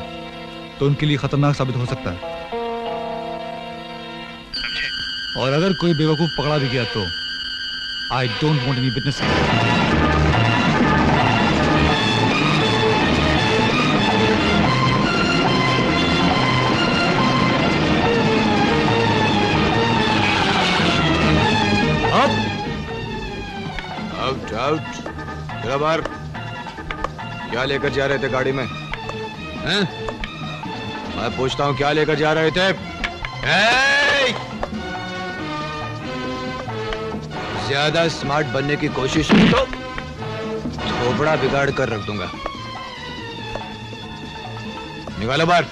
तो उनके लिए खतरनाक साबित हो सकता है। और अगर कोई बेवकूफ पकड़ा भी गया तो I don't want any witness. Out जरा बाहर। क्या लेकर जा रहे थे गाड़ी में? हैं? मैं पूछता हूं क्या लेकर जा रहे थे? ज्यादा स्मार्ट बनने की कोशिश की तो थोपड़ा बिगाड़ कर रख दूंगा। निकालो बाहर।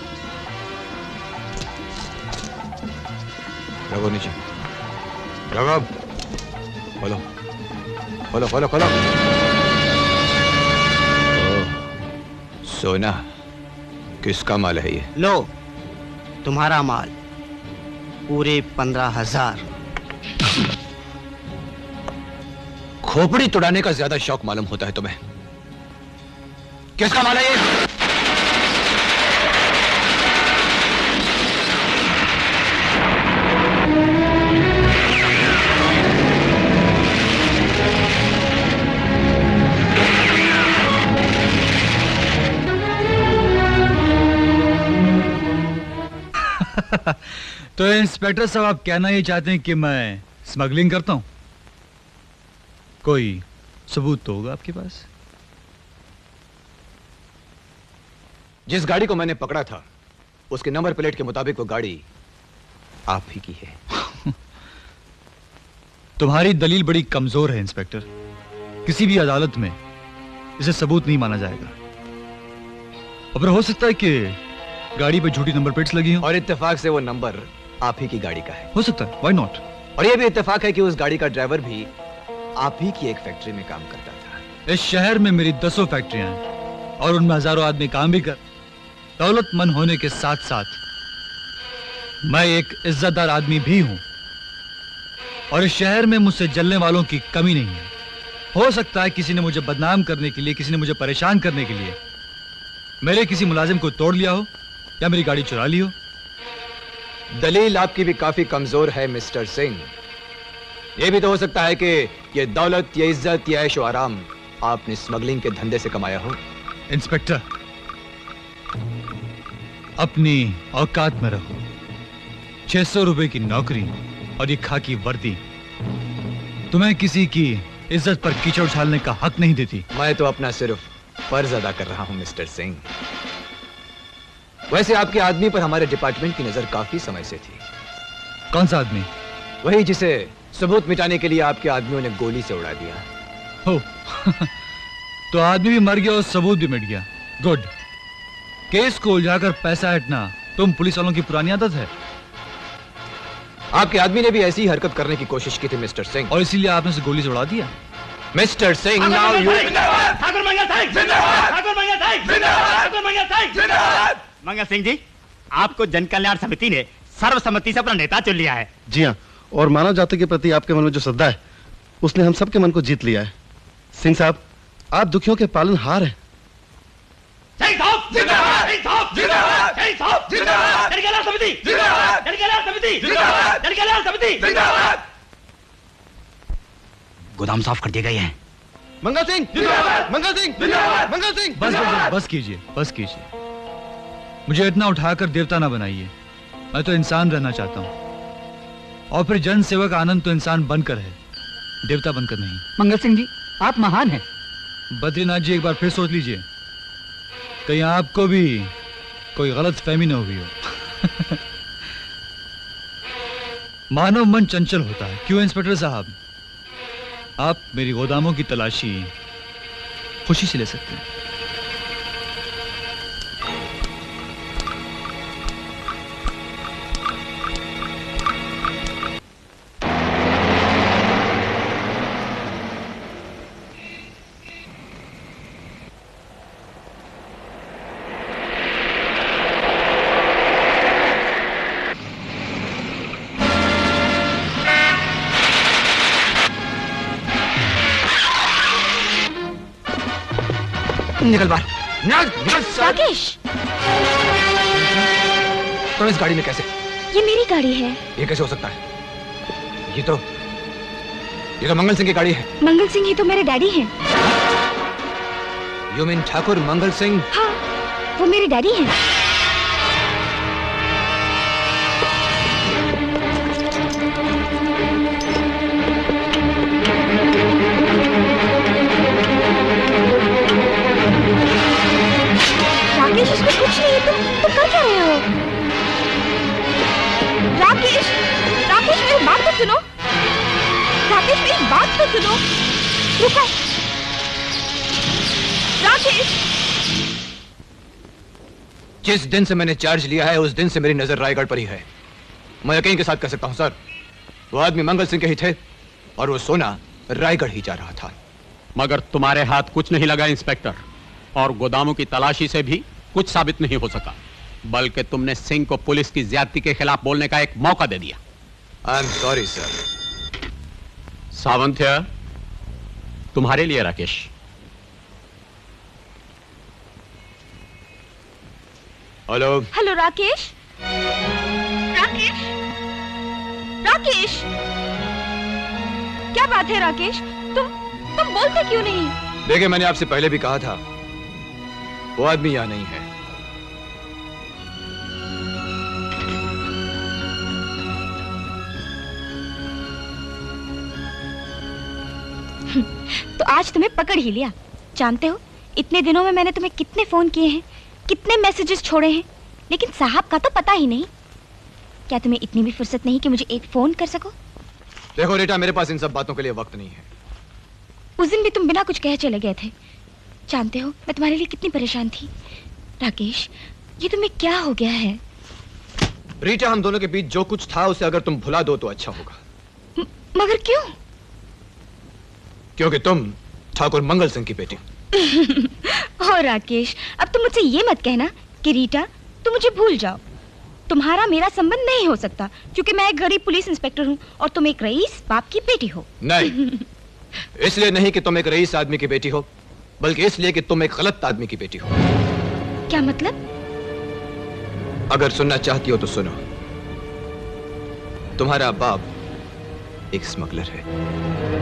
रखो नीचे, रखो। खोलो खोलो खोलो खोलो। सोना किसका माल है ये? लो तुम्हारा माल, पूरे 15,000। खोपड़ी तोड़ाने का ज्यादा शौक मालूम होता है तुम्हें। किसका माल है ये? तो इंस्पेक्टर साहब आप कहना ये चाहते हैं कि मैं स्मगलिंग करता हूं? कोई सबूत तो होगा आपके पास? जिस गाड़ी को मैंने पकड़ा था उसके नंबर प्लेट के मुताबिक वो गाड़ी आप ही की है। तुम्हारी दलील बड़ी कमजोर है इंस्पेक्टर। किसी भी अदालत में इसे सबूत नहीं माना जाएगा। अब हो सकता है कि गाड़ी पे झूठी नंबर प्लेट्स लगी हो और इत्तेफाक से वो नंबर आप ही की गाड़ी का है। हो सकता है, व्हाई नॉट। और ये भी इत्तेफाक है कि उस गाड़ी का ड्राइवर भी आप ही की एक फैक्ट्री में काम करता था। इस शहर में मेरी 10 फैक्ट्रियां हैं और उनमें हजारों आदमी काम भी कर। दौलतमंद होने के साथ साथ मैं एक इज्जतदार आदमी भी हूं और इस शहर में मुझसे जलने वालों की कमी नहीं है। हो सकता है किसी ने मुझे बदनाम करने के लिए, किसी ने मुझे परेशान करने के लिए मेरे किसी मुलाजिम को तोड़ लिया हो या मेरी गाड़ी चुरा ली हो। दलील आपकी भी काफी कमजोर है मिस्टर सिंह। यह भी तो हो सकता है कि ये दौलत, ये इज्जत, ये ऐशो आराम आपने स्मगलिंग के धंधे से कमाया हो। इंस्पेक्टर, अपनी औकात में रहो। 600 रुपए की नौकरी और ये खाकी वर्दी तुम्हें किसी की इज्जत पर कीचड़ उछालने का हक नहीं देती। मैं तो अपना सिर्फ फर्ज अदा कर रहा हूं मिस्टर सिंह। वैसे आपके आदमी पर हमारे डिपार्टमेंट की नजर काफी समय से थी। कौन सा आदमी? वही जिसे सबूत मिटाने के लिए आपके आदमियों ने गोली से उड़ा दिया। हो तो आदमी भी मर गया और सबूत भी मिट गया। गुड। केस को उलझाकर पैसा हटना तुम पुलिस वालों की पुरानी आदत है। आपके आदमी ने भी ऐसी हरकत करने की कोशिश की थी मिस्टर सिंह, और इसीलिए आपने उसे गोली से उड़ा दिया। Mister Singh now you. Thakur Mangal Singh जिंदाबाद, ठाकुर मंगल सिंह जिंदाबाद, ठाकुर मंगल सिंह जिंदाबाद। मंगल सिंह जी, आपको जन कल्याण समिति ने सर्वसम्मति से अपना नेता चुन लिया है। जी हाँ, और मानव जाति के प्रति आपके मन में जो श्रद्धा है उसने हम सबके मन को जीत लिया है। सिंह साहब, आप दुखियों के पालनहार हैं। सिंह साहब जिंदाबाद, सिंह साहब जिंदाबाद, सिंह साहब जिंदाबाद, जन कल्याण समिति जिंदाबाद, जन कल्याण समिति जिंदाबाद, जन कल्याण समिति जिंदाबाद। गोदाम साफ कर दिए गए हैं। मंगल सिंह जिंदाबाद, मंगल सिंह जिंदाबाद, मंगल सिंह। बस कीजिए, बस कीजिए। मुझे इतना उठाकर देवता ना बनाइए। मैं तो इंसान रहना चाहता हूँ, और फिर जन सेवा का आनंद तो इंसान बनकर है, देवता बनकर नहीं। मंगल सिंह जी, आप महान हैं। बद्रीनाथ जी, एक बार फिर सोच लीजिए, कहीं आपको भी कोई गलत फहमी न हुई हो। मानव मन चंचल होता है। क्यों इंस्पेक्टर साहब, आप मेरी गोदामों की तलाशी खुशी से ले सकते हैं। निकल बाहर, निकल। राकेश, तुम इस गाड़ी में कैसे? ये मेरी गाड़ी है। ये कैसे हो सकता है? ये तो मंगल सिंह की गाड़ी है। मंगल सिंह ही तो मेरे डैडी हैं। You mean Thakur Mangal Singh? हाँ, वो मेरे डैडी हैं। राकेश, इसमें कुछ नहीं है। तुम कर क्या रहे हो? राकेश, राकेश मेरी बात तो सुनो। राकेश मेरी बात तो सुनो। रुको। राकेश, जिस दिन से मैंने चार्ज लिया है उस दिन से मेरी नजर रायगढ़ पर ही है। मैं यकीन के साथ कह सकता हूं सर, वो आदमी मंगल सिंह के ही थे और वो सोना रायगढ़ ही जा रहा था। मगर तुम्हारे हाथ कुछ नहीं लगा इंस्पेक्टर, और गोदामों की तलाशी से भी कुछ साबित नहीं हो सका, बल्कि तुमने सिंह को पुलिस की ज्यादती के खिलाफ बोलने का एक मौका दे दिया। I am sorry sir. Sawant, तुम्हारे लिए राकेश। हेलो। हेलो राकेश। राकेश, राकेश, क्या बात है राकेश? तुम बोलते क्यों नहीं? देखिए, मैंने आपसे पहले भी कहा था वो आदमी यहां नहीं है। तो आज तुम्हें पकड़ ही लिया। जानते हो, इतने दिनों में मैंने तुम्हें कितने फोन किए हैं, कितने मैसेजेस छोड़े हैं, लेकिन साहब का तो पता ही नहीं। क्या तुम्हें इतनी भी फुर्सत नहीं कि मुझे एक फोन कर सको? देखो रीटा, मेरे पास इन सब बातों के लिए वक्त नहीं है। उस दिन भी तुम बिना कुछ कहे चले गए थे। जानते हो मैं तुम्हारे लिए कितनी परेशान थी। राकेश, ये तुम्हें क्या हो गया है? रीटा, हम दोनों के बीच जो कुछ था उसे अगर तुम भुला दो तो अच्छा होगा। मगर क्यों? क्योंकि तुम ठाकुर मंगल सिंह की बेटी। ओ राकेश, अब तुम मुझसे ये मत कहना कि रीटा तुम मुझे भूल जाओ। तुम्हारा मेरा संबंध नहीं हो सकता, क्योंकि मैं एक गरीब पुलिस इंस्पेक्टर हूँ और तुम एक रईस बाप की बेटी हो। नहीं, इसलिए नहीं कि तुम एक रईस आदमी की बेटी हो, बल्कि इसलिए कि तुम एक गलत आदमी की बेटी हो। क्या मतलब? अगर सुनना चाहती हो तो सुनो। तुम्हारा बाप एक स्मगलर है।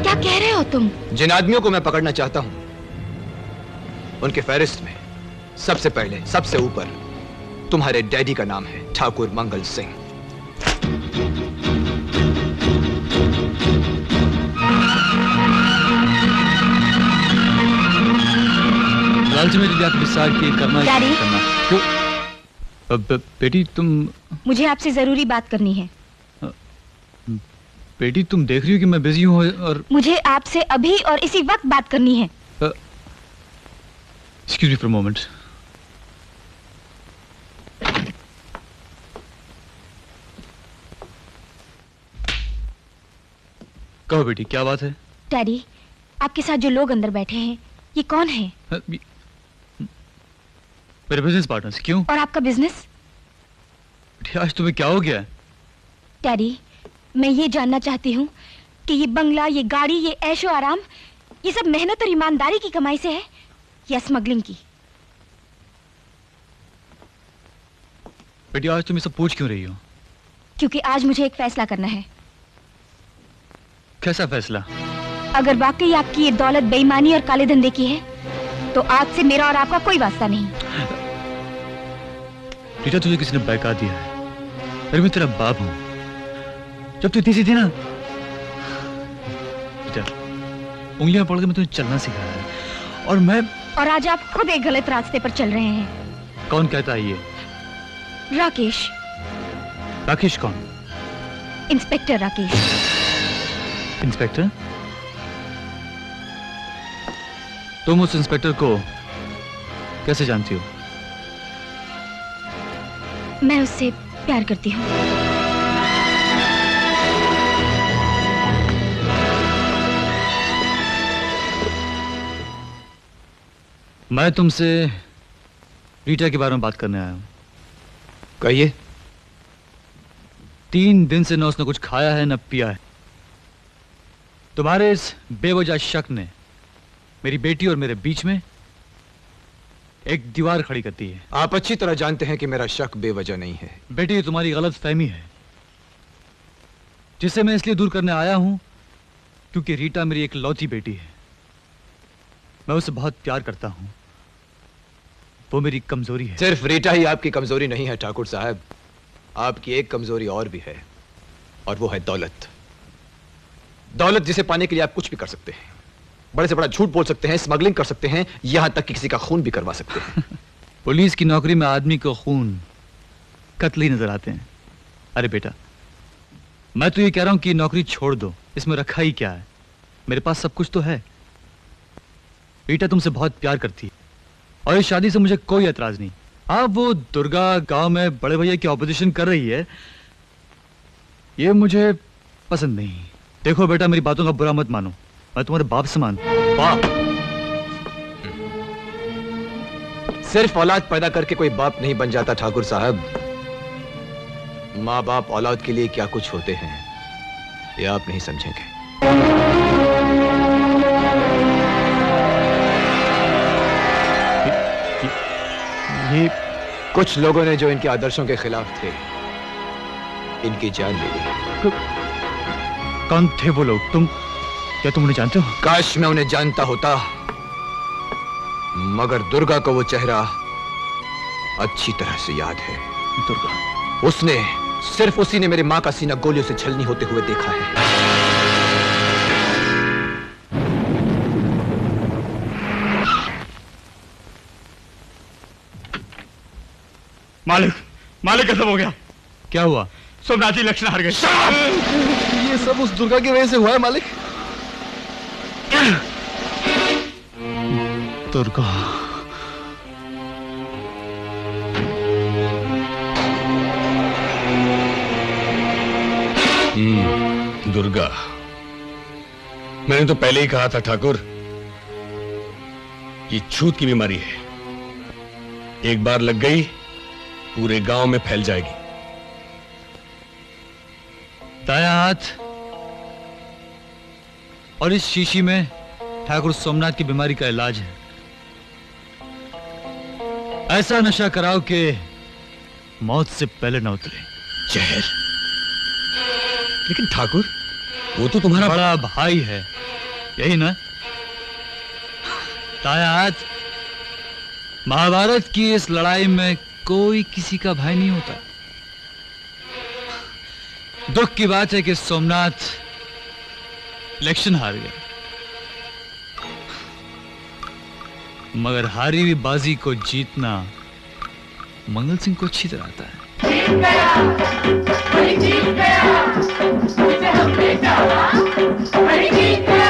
क्या कह रहे हो तुम? जिन आदमियों को मैं पकड़ना चाहता हूं उनके फहरिस्त में सबसे पहले, सबसे ऊपर तुम्हारे डैडी का नाम है ठाकुर मंगल सिंह। लालची में आप डिसाइड किए करना डैडी। क्यों? बेटी तुम, मुझे आपसे जरूरी बात करनी है। बेटी तुम देख रही हो कि मैं बिजी हूँ और मुझे आपसे अभी और इसी वक्त बात करनी है। Excuse me for a moment. कहो बेटी क्या बात है? डैडी, आपके साथ जो लोग अंदर बैठे हैं ये कौन है? मेरे बिजनेस पार्टनर्स। क्यों? और आपका बिजनेस? आज तुम्हें क्या हो गया? डैडी, मैं ये जानना चाहती हूँ कि ये बंगला, ये गाड़ी, ये ऐशो आराम, ये सब मेहनत और ईमानदारी की कमाई से है या स्मगलिंग की? बेटी आज तुम ये सब पूछ क्यों रही हो? क्योंकि आज मुझे एक फैसला करना है। कैसा फैसला? अगर वाकई आपकी ये दौलत बेईमानी और काले धंधे की है तो आज से मेरा और आपका कोई वास्ता नहीं। रीटा तुझे किसी ने बहका दिया है। अरे मैं तेरा बाप हूं। जब तू इतनी सी थी ना रीटा, उंगलियां पकड़ के मैं तुझे चलना सिखाया है और आज आप खुद एक गलत रास्ते पर चल रहे हैं। कौन कहता है ये? राकेश। राकेश कौन? इंस्पेक्टर राकेश। इंस्पेक्टर? तुम उस इंस्पेक्टर को कैसे जानती हो? मैं उससे प्यार करती हूँ। मैं तुमसे रीटा के बारे में बात करने आया हूं। कहिए। 3 दिन से न उसने कुछ खाया है न पिया है। तुम्हारे इस बेवजह शक ने मेरी बेटी और मेरे बीच में एक दीवार खड़ी करती है। आप अच्छी तरह जानते हैं कि मेरा शक बेवजह नहीं है। बेटी ये तुम्हारी गलत फहमी है जिसे मैं इसलिए दूर करने आया हूं क्योंकि रीटा मेरी एक लौती बेटी है। मैं उसे बहुत प्यार करता हूं। वो मेरी कमजोरी है। सिर्फ रीटा ही आपकी कमजोरी नहीं है ठाकुर साहब, आपकी एक कमजोरी और भी है और वो है दौलत। दौलत जिसे पाने के लिए आप कुछ भी कर सकते हैं, बड़े से बड़ा झूठ बोल सकते हैं, स्मगलिंग कर सकते हैं, यहां तक कि किसी का खून भी करवा सकते हैं। पुलिस की नौकरी में आदमी को खून, कत्ल ही नजर आते हैं। अरे बेटा, मैं तो ये कह रहा हूं कि नौकरी छोड़ दो, इसमें रखा ही क्या है? मेरे पास सब कुछ तो है। रीटा तुमसे बहुत प्यार करती है और इस शादी से मुझे कोई एतराज नहीं। हाँ, वो दुर्गा गांव में बड़े भैया की ऑपोजिशन कर रही है, ये मुझे पसंद नहीं। देखो बेटा, मेरी बातों का बुरा मत मानो, मैं तुम्हारे बाप समान। बाप? सिर्फ औलाद पैदा करके कोई बाप नहीं बन जाता ठाकुर साहब। माँ बाप औलाद के लिए क्या कुछ होते हैं ये आप नहीं समझेंगे। ये कुछ लोगों ने जो इनके आदर्शों के खिलाफ थे, इनकी जान ले ली। कौन थे वो लोग? क्या तुम उन्हें जानते हो? काश मैं उन्हें जानता होता, मगर दुर्गा को वो चेहरा अच्छी तरह से याद है। दुर्गा? उसने, सिर्फ उसी ने मेरी मां का सीना गोलियों से छलनी होते हुए देखा है। मालिक, मालिक कैसे हो गया? क्या हुआ? सोमनाथ जी लक्षण हार गए। ये सब उस दुर्गा की वजह से हुआ है मालिक। दुर्गा? दुर्गा, मैंने तो पहले ही कहा था ठाकुर, ये छूत की बीमारी है। एक बार लग गई पूरे गांव में फैल जाएगी। दाया हाथ और इस शीशी में ठाकुर सोमनाथ की बीमारी का इलाज है। ऐसा नशा कराओ कि मौत से पहले न उतरे। जहर? लेकिन ठाकुर, वो तो तुम्हारा बड़ा भाई है, यही ना? दाया हाथ, महाभारत की इस लड़ाई में कोई किसी का भाई नहीं होता। दुख की बात है कि सोमनाथ इलेक्शन हार गया, मगर हारी हुई बाजी को जीतना मंगल सिंह को अच्छी तरह आता है। जीत गया, वही जीत गया, जिसे हमने चाहा, वही जीत गया।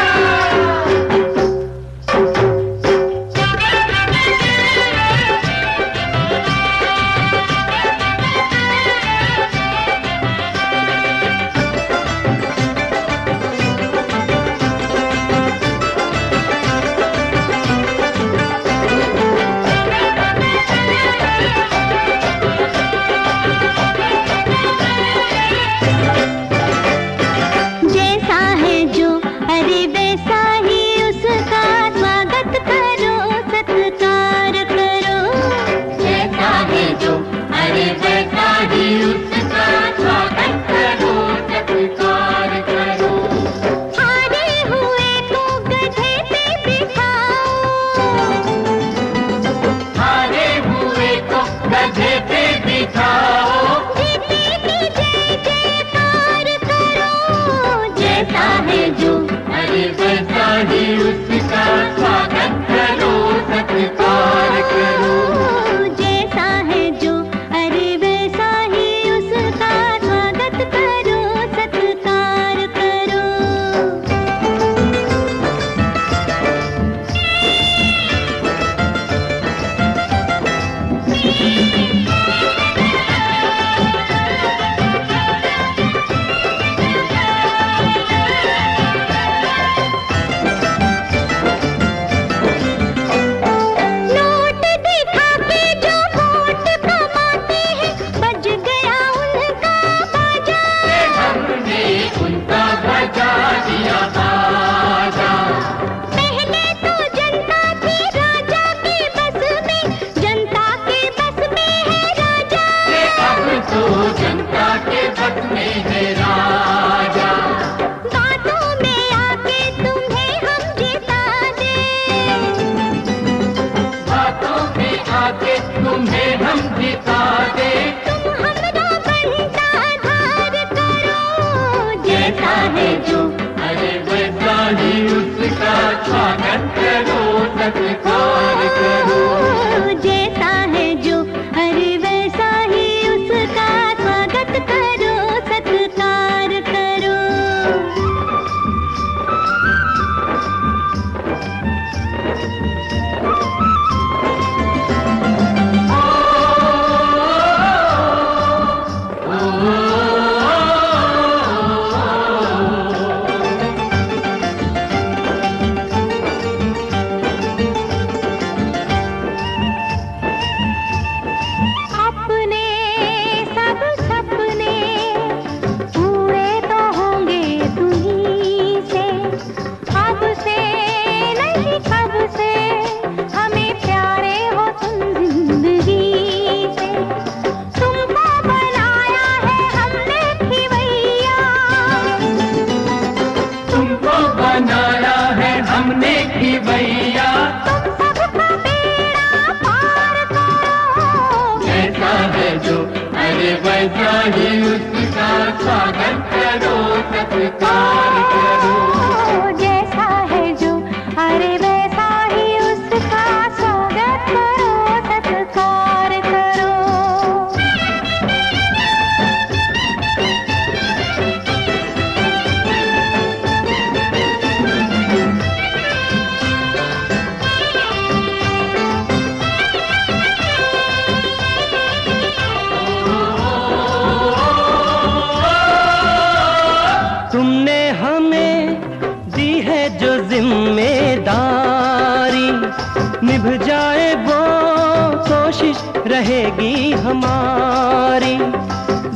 रहेगी हमारी।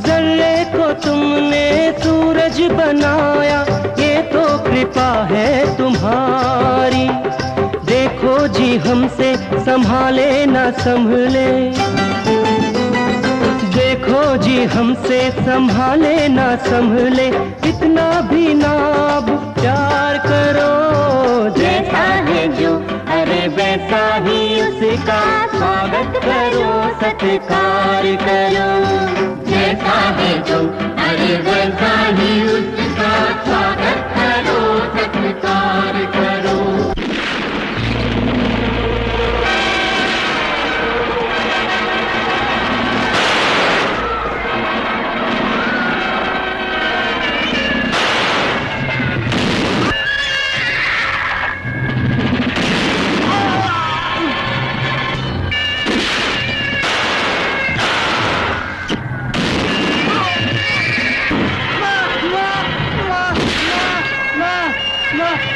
जर्रे को तुमने सूरज बनाया, ये तो कृपा है तुम्हारी। देखो जी हमसे संभाले ना संभले, देखो जी हमसे संभाले ना संभले, इतना भी ना प्यार करो। जैसा है जो अरे वैसा ही उसे का स्वागत करो, सत्कार करो। जैसा है जो अरे वैसा ही उसका स्वागत करो, सत्कार करो।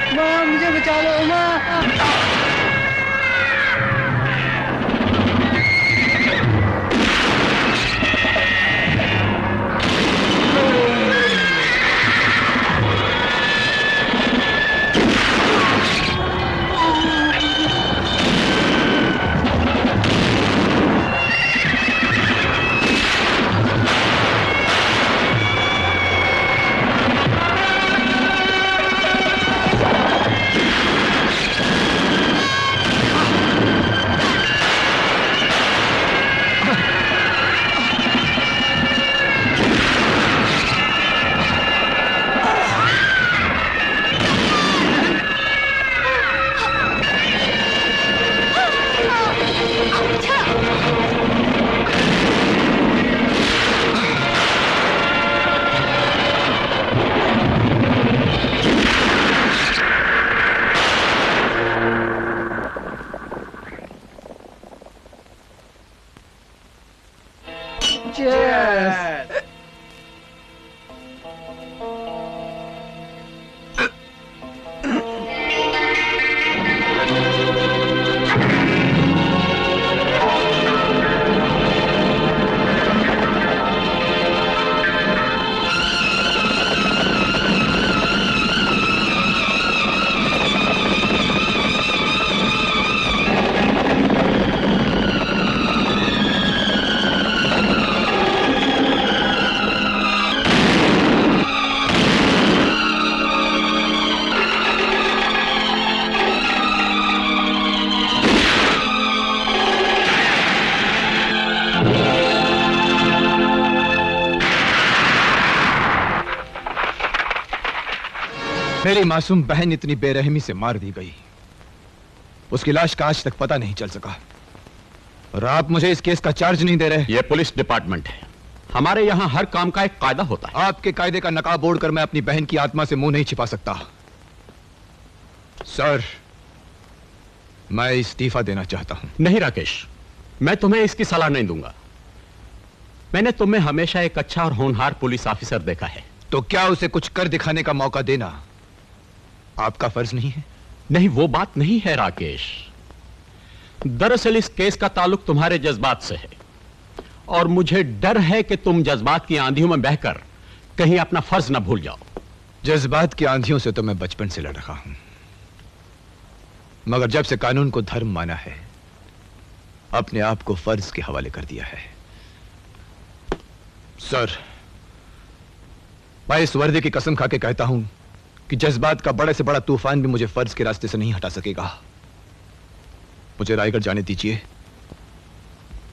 माँ मुझे बचा लो माँ। मेरी मासूम बहन इतनी बेरहमी से मार दी गई, उसकी लाश का आज तक पता नहीं चल सका, और आप मुझे इस केस का चार्ज नहीं दे रहे। यह पुलिस डिपार्टमेंट है, हमारे यहां हर काम का एक कायदा होता है। आपके कायदे का नकाब ओढ़कर मैं अपनी बहन की आत्मा से मुंह नहीं छिपा सकता। सर, मैं इस्तीफा देना चाहता हूं। नहीं राकेश, मैं तुम्हें इसकी सलाह नहीं दूंगा। मैंने तुम्हें हमेशा एक अच्छा और होनहार पुलिस ऑफिसर देखा है। तो क्या उसे कुछ कर दिखाने का मौका देना आपका फर्ज नहीं है? नहीं, वो बात नहीं है राकेश। दरअसल इस केस का ताल्लुक तुम्हारे जज्बात से है, और मुझे डर है कि तुम जज्बात की आंधियों में बहकर कहीं अपना फर्ज न भूल जाओ। जज्बात की आंधियों से तो मैं बचपन से लड़ रहा हूं, मगर जब से कानून को धर्म माना है, अपने आप को फर्ज के हवाले कर दिया है। सर, मैं इस वर्दी की कसम खा के कहता हूं कि जज्बात का बड़े से बड़ा तूफान भी मुझे फर्ज के रास्ते से नहीं हटा सकेगा। मुझे रायगढ़ जाने दीजिए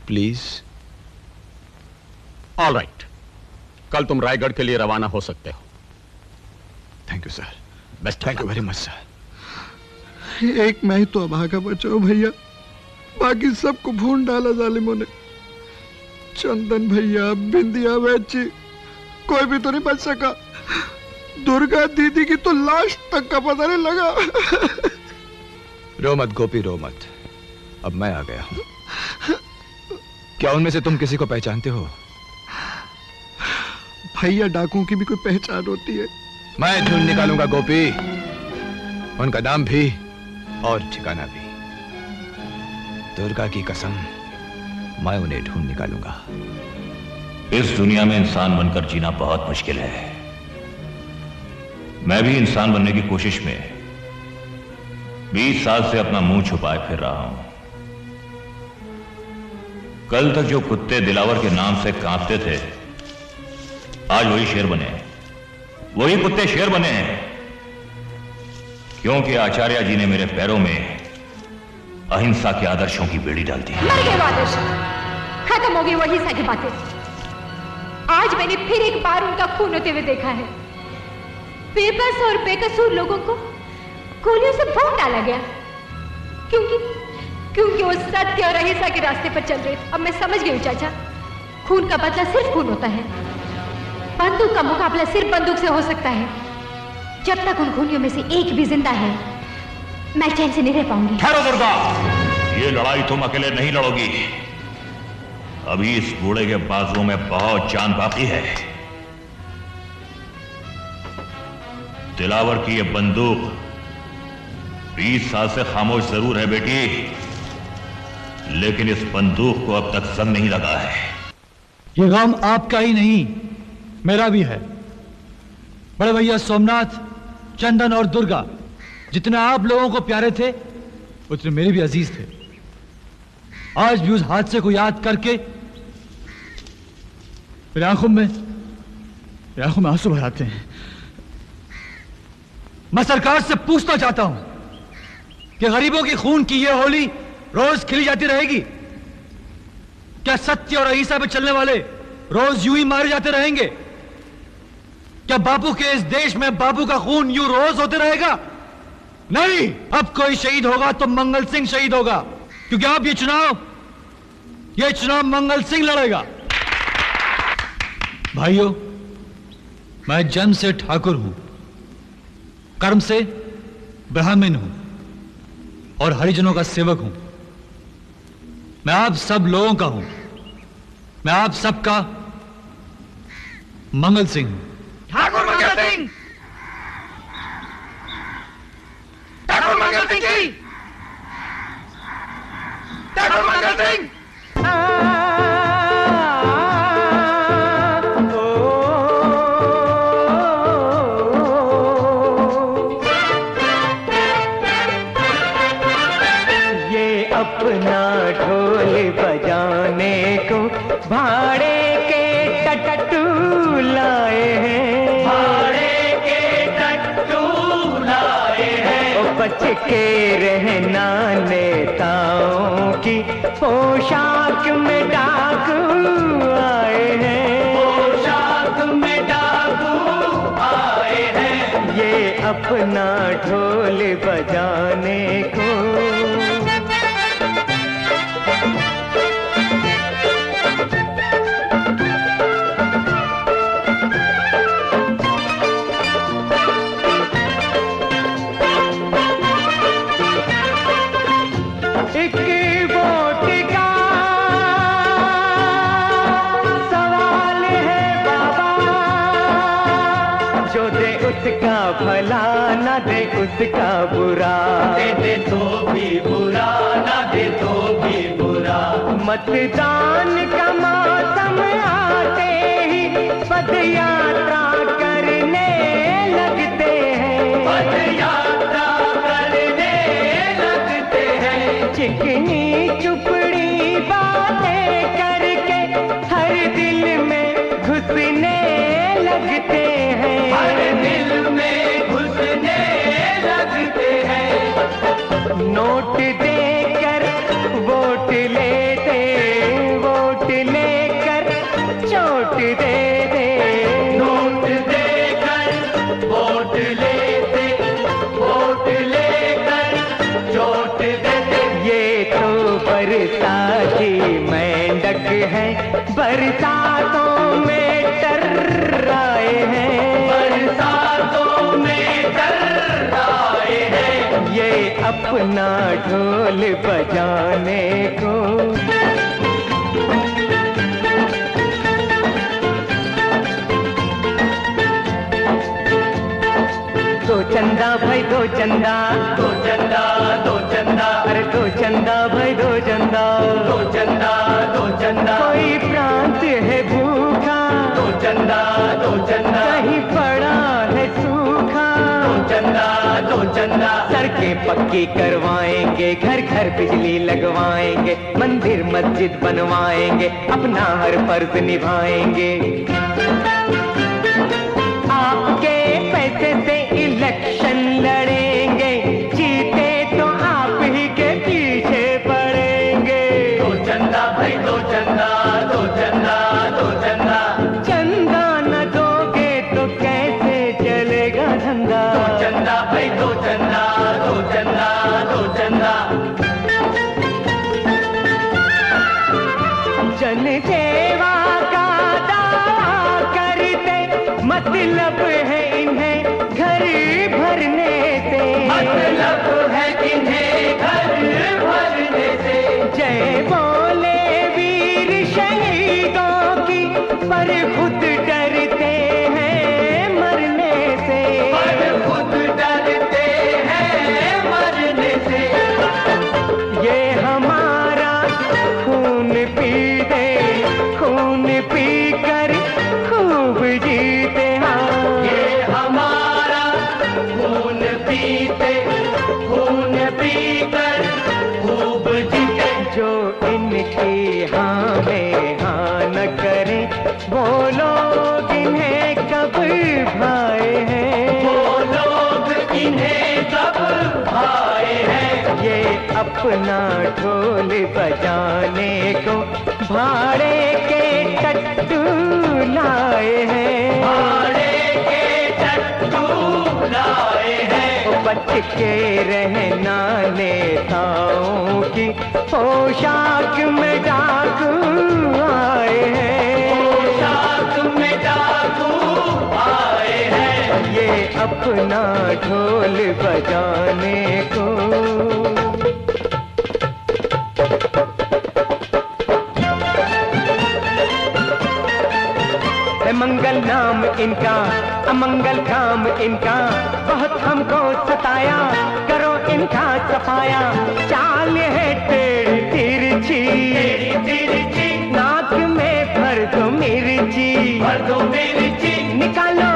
प्लीज। ऑल राइट, कल तुम रायगढ़ के लिए रवाना हो सकते हो। Thank you sir. Best, thank you very much sir. एक मैं ही तो अभागा बचाओ भैया, बाकी सबको भून डाला जालिमों ने। चंदन भैया, बिंदिया बैची, कोई भी तो नहीं बच सका। दुर्गा दीदी की तो लाश तक का पता नहीं लगा। रो मत गोपी, रो मत, अब मैं आ गया हूं। क्या उनमें से तुम किसी को पहचानते हो? भैया, डाकुओं की भी कोई पहचान होती है? मैं ढूंढ निकालूंगा गोपी, उनका नाम भी और ठिकाना भी। दुर्गा की कसम, मैं उन्हें ढूंढ निकालूंगा। इस दुनिया में इंसान बनकर जीना बहुत मुश्किल है। मैं भी इंसान बनने की कोशिश में 20 साल से अपना मुंह छुपाए फिर रहा हूं। कल तक जो कुत्ते दिलावर के नाम से कांपते थे, आज वही शेर बने हैं। वही कुत्ते शेर बने हैं, क्योंकि आचार्य जी ने मेरे पैरों में अहिंसा के आदर्शों की बेड़ी डाल दी। मर गए वो आदर्श, खत्म हो गई वो अहिंसा की बातें। आज मैंने फिर एक बार उनका खून होते हुए देखा है। बेबस और बेकसूर लोगों को गोलियों से भून डाला गया, क्योंकि वो सत्य और अहिंसा के रास्ते पर चल रहे थे। अब मैं समझ गई हूँ चाचा, खून का बदला सिर्फ खून होता है, बंदूक का मुकाबला सिर्फ बंदूक से हो सकता है। जब तक उन खूनियों में से एक भी जिंदा है, मैं चैन से नहीं रह पाऊंगी। ठहरो दुर्गा, ये लड़ाई तुम अकेले नहीं लड़ोगी। अभी इस बूढ़े के बाजुओं में बहुत जान बाकी है। दिलावर की ये बंदूक 20 साल से खामोश जरूर है बेटी, लेकिन इस बंदूक को अब तक जंग नहीं लगा है। ये गम आपका ही नहीं, मेरा भी है। बड़े भैया सोमनाथ, चंदन और दुर्गा जितने आप लोगों को प्यारे थे, उतने मेरे भी अजीज थे। आज भी उस हादसे को याद करके मेरी आंखों में आंसू भर आते हैं। मैं सरकार से पूछना चाहता हूं कि गरीबों की खून की यह होली रोज खिली जाती रहेगी? क्या सत्य और अहिंसा पे चलने वाले रोज यूं ही मारे जाते रहेंगे? क्या बापू के इस देश में बापू का खून यूं रोज होते रहेगा? नहीं, अब कोई शहीद होगा तो मंगल सिंह शहीद होगा, क्योंकि अब ये चुनाव मंगल सिंह लड़ेगा। भाइयों, मैं जन्म से ठाकुर हूं, कर्म से ब्राह्मण हूं और हरिजनों का सेवक हूं। मैं आप सब लोगों का हूं, मैं आप सबका मंगल सिंह हूं। ठाकुर मंगल सिंह, ठाकुर मंगल सिंह जी, ठाकुर मंगल सिंह। ये अपना ढोल बजाने को भाड़े के टट्टू लाए हैं, भाड़े के टट्टू लाए हैं। ओ बच के रहना नेताओं की पोशाक में डाकू आए हैं, पोशाक में डाकू आए हैं। ये अपना ढोल बजाने को एक वोट का सवाल है बाबा, जो दे उसका भला ना दे उसका बुरा, दे तो भी बुरा ना दे तो भी बुरा। मतदान का मौसम आते ही पदयात्रा करने लगते हैं, पदयात्रा करने लगते हैं। चिकनी चुपड़ी बातें करके हर दिल में घुसने लगते हैं, हर दिल में घुसने लगते हैं। नोट देकर वोट लेते, वोट लेकर चोट दे दे, नोट देकर वोट लेते, वोट लेकर चोट दे दे। ये तो बरसाती मेंढक है, बरसातों में टर्राए हैं, बरसातों में टर्राए हैं। ये अपना ढोल बजाने को दो चंदा भाई दो चंदा, दो चंदा दो चंदा, अरे दो चंदा भाई दो चंदा, दो चंदा दो चंदा। कोई प्रांत है भूखा, दो चंदा दो चंदा, कहीं पड़ा है सूखा, दो चंदा दो चंदा। सड़कें पक्की करवाएंगे, घर घर बिजली लगवाएंगे, मंदिर मस्जिद बनवाएंगे, अपना हर फर्ज निभाएंगे। आपके पैसे से इलेक्शन लड़ेंगे, जीते तो आप ही के पीछे इन्हें घर भरने से। जय बोले वीर शहीदों की, पर खुद डरते हैं मरने से। पर खुद डरते हैं मरने से। ये हमारा खून पीते, खून पी कर खूब जीते। हाँ, ये हमारा खून पीते, खून पी कर खूब जीते। जो इनकी हाँ में हाँ न करे, वो लोग इन्हें कब भाए हैं। वो लोग इन्हें कब भाए हैं। ये अपना ढोल बजाने को भाड़े के टट्टू लाए हैं। भाड़े के टट्टू लाए हैं। बच के रहना नेताओं की पोशाक में डाकू आए हैं। पोशाक में डाकू आए हैं। ये अपना ढोल बजाने को। मंगल नाम इनका, अमंगल काम इनका, बहुत हमको सताया, करो इनका सफाया। चाल है टेढ़ी तिरछी, नाक में भर दो मिर्ची, भर दो मिर्ची। निकालो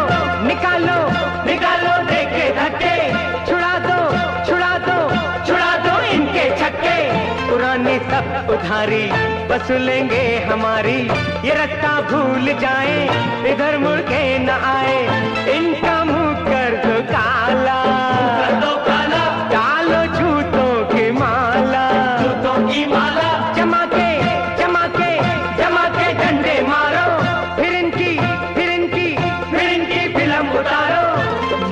निकालो निकालो देखे धक्के, छुड़ा दो छुड़ा दो छुड़ा दो इनके छक्के। पुरानी सब उधारी वसूलेंगे हमारी, ये रास्ता भूल जाए, इधर मुड़ के न आए। इनका मुंह कर दो काला, कर दो काला। डालो जूतों की माला, जूतों की माला। जमा के जमा के जमा के डंडे मारो, फिर इनकी फिर इनकी फिर इनकी फिल्म उतारो।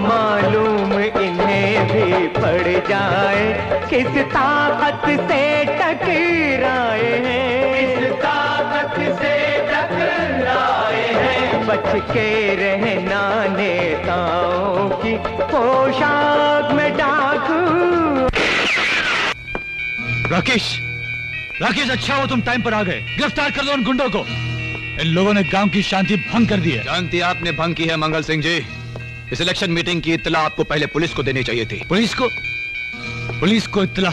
मालूम इन्हें भी पड़ जाए, किस ताकत से टकराए हैं। किस ताकत से टकराए हैं। बच के रहना नेताओं की पोशाक में डाकू। राकेश, राकेश, अच्छा हो तुम टाइम पर आ गए। गिरफ्तार कर लो उन गुंडों को। इन लोगों ने गांव की शांति भंग कर दी है। शांति आपने भंग की है मंगल सिंह जी। इस इलेक्शन मीटिंग की इत्तला आपको पहले पुलिस को देनी चाहिए थी। पुलिस को इत्तला?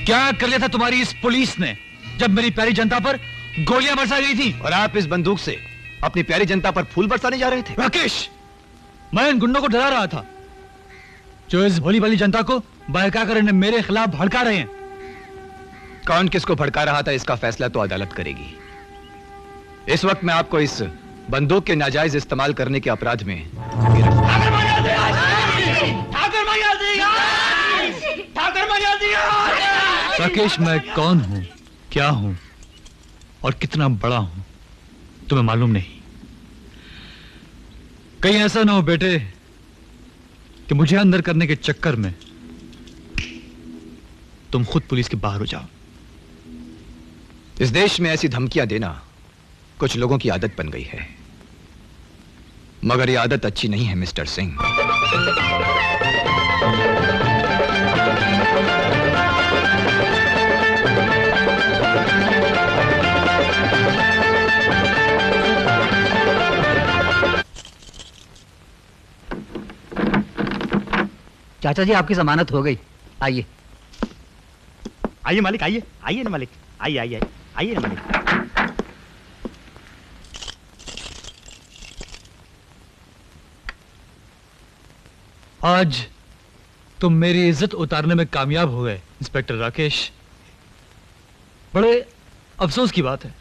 क्या कर लिया था तुम्हारी इस पुलिस ने, जब मेरी प्यारी जनता पर गोलियां बरसा गई थी? और आप इस बंदूक से अपनी प्यारी जनता पर फूल बरसाने जा रहे थे। राकेश, मैं इन गुंडों को डरा रहा था, जो इस भोली भाली जनता को बहका कर इन्हें मेरे खिलाफ भड़का रहे हैं। कौन किसको भड़का रहा था इसका फैसला तो अदालत करेगी। इस वक्त मैं आपको इस बंदूक के नाजायज इस्तेमाल करने के अपराध में राकेश, मैं कौन हूं, क्या हूं और कितना बड़ा हूं तुम्हें मालूम नहीं। कहीं ऐसा ना हो बेटे कि मुझे अंदर करने के चक्कर में तुम खुद पुलिस के बाहर हो जाओ। इस देश में ऐसी धमकियां देना कुछ लोगों की आदत बन गई है, मगर यह आदत अच्छी नहीं है मिस्टर सिंह। चाचा जी, आपकी जमानत हो गई। आइए आइए मालिक, आइए आइए ना मालिक, आइए आइए आइए ना मालिक। आज तुम मेरी इज्जत उतारने में कामयाब हो गए इंस्पेक्टर राकेश। बड़े अफसोस की बात है,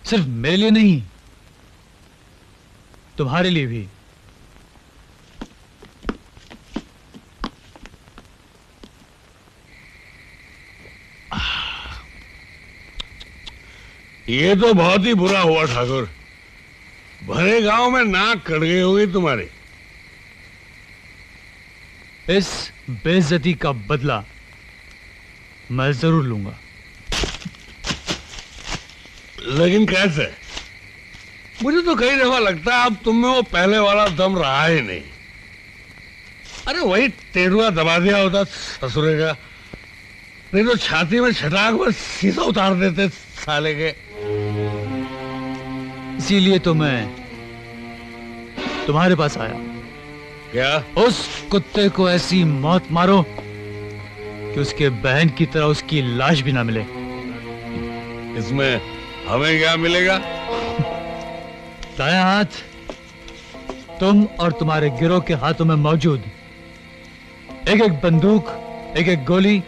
सिर्फ मेरे लिए नहीं, तुम्हारे लिए भी। ये तो बहुत ही बुरा हुआ ठाकुर। भरे गांव में नाक कट गई होगी तुम्हारी। इस बेइज्जती का बदला मैं जरूर लूंगा। लेकिन कैसे? मुझे तो कई दफा लगता है अब तुम में वो पहले वाला दम रहा ही नहीं। अरे वही टेरुआ दबा दिया होता ससुरे का, नहीं तो छाती में छटाक में सीधा उतार देते साले के। इसीलिए तो मैं तुम्हारे पास आया। क्या? उस कुत्ते को ऐसी मौत मारो कि उसके बहन की तरह उसकी लाश भी ना मिले। इसमें हमें क्या मिलेगा? दायां हाथ तुम और तुम्हारे गिरोह के हाथों में मौजूद एक एक बंदूक, एक एक गोली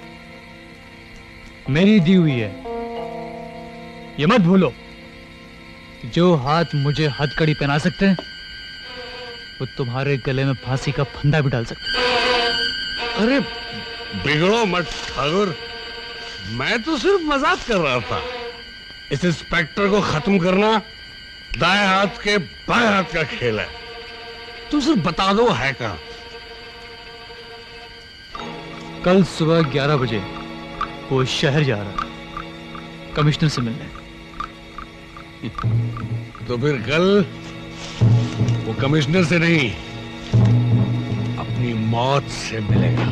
मेरी दी हुई है। ये मत भूलो कि जो हाथ मुझे हथकड़ी पहना सकते हैं वो तुम्हारे गले में फांसी का फंदा भी डाल सकते हैं। अरे बिगड़ो मत ठाकुर, मैं तो सिर्फ मजाक कर रहा था। इस इंस्पेक्टर को खत्म करना दाएं हाथ के बाएं हाथ का खेल है। तुम सिर्फ बता दो है कहां। कल सुबह 11 बजे वो शहर जा रहा है कमिश्नर से मिलने। तो फिर कल वो कमिश्नर से नहीं अपनी मौत से मिलेगा।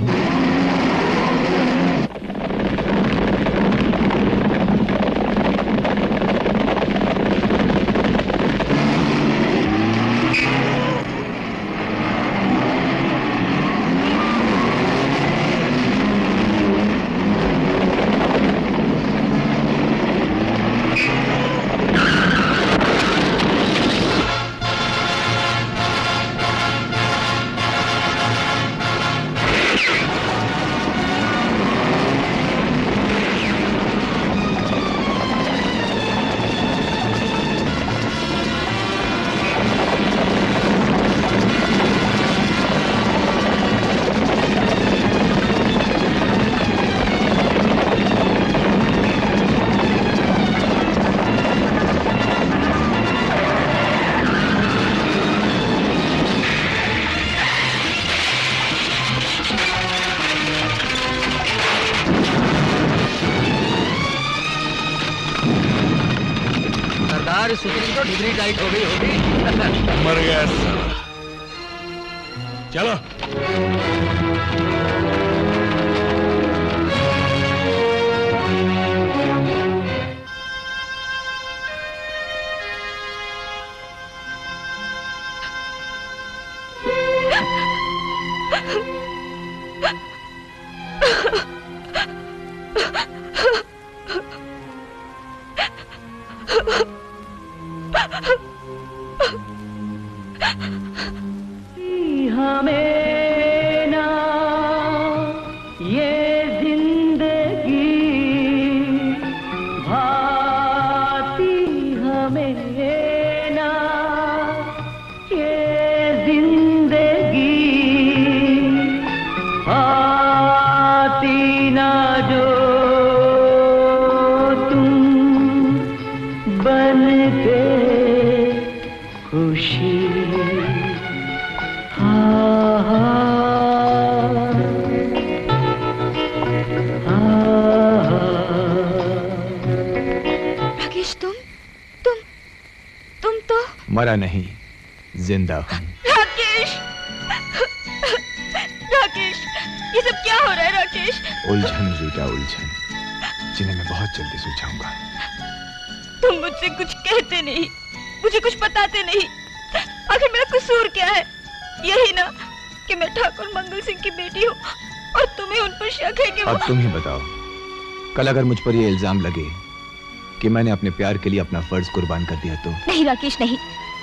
टाइट हो गई होगी। मर गया साला। चलो मरा नहीं, जिंदा हूं। राकेश, राकेश, ये सब क्या हो रहा है राकेश? उलझन रीटा, उलझन जिन्हें मैं बहुत जल्दी सुलझाऊंगा। तुम मुझसे कुछ कहते नहीं, मुझे कुछ बताते नहीं। आखिर मेरा कसूर क्या है? यही ना कि मैं ठाकुर मंगल सिंह की बेटी हूँ और तुम्हें उन पर शक है कि अब तुम ही बताओ, कल अगर मुझ पर ये इल्जाम लगे कि मैंने अपने प्यार के लिए अपना फर्ज कुर्बान कर दिया तो? नहीं राकेश, नहीं,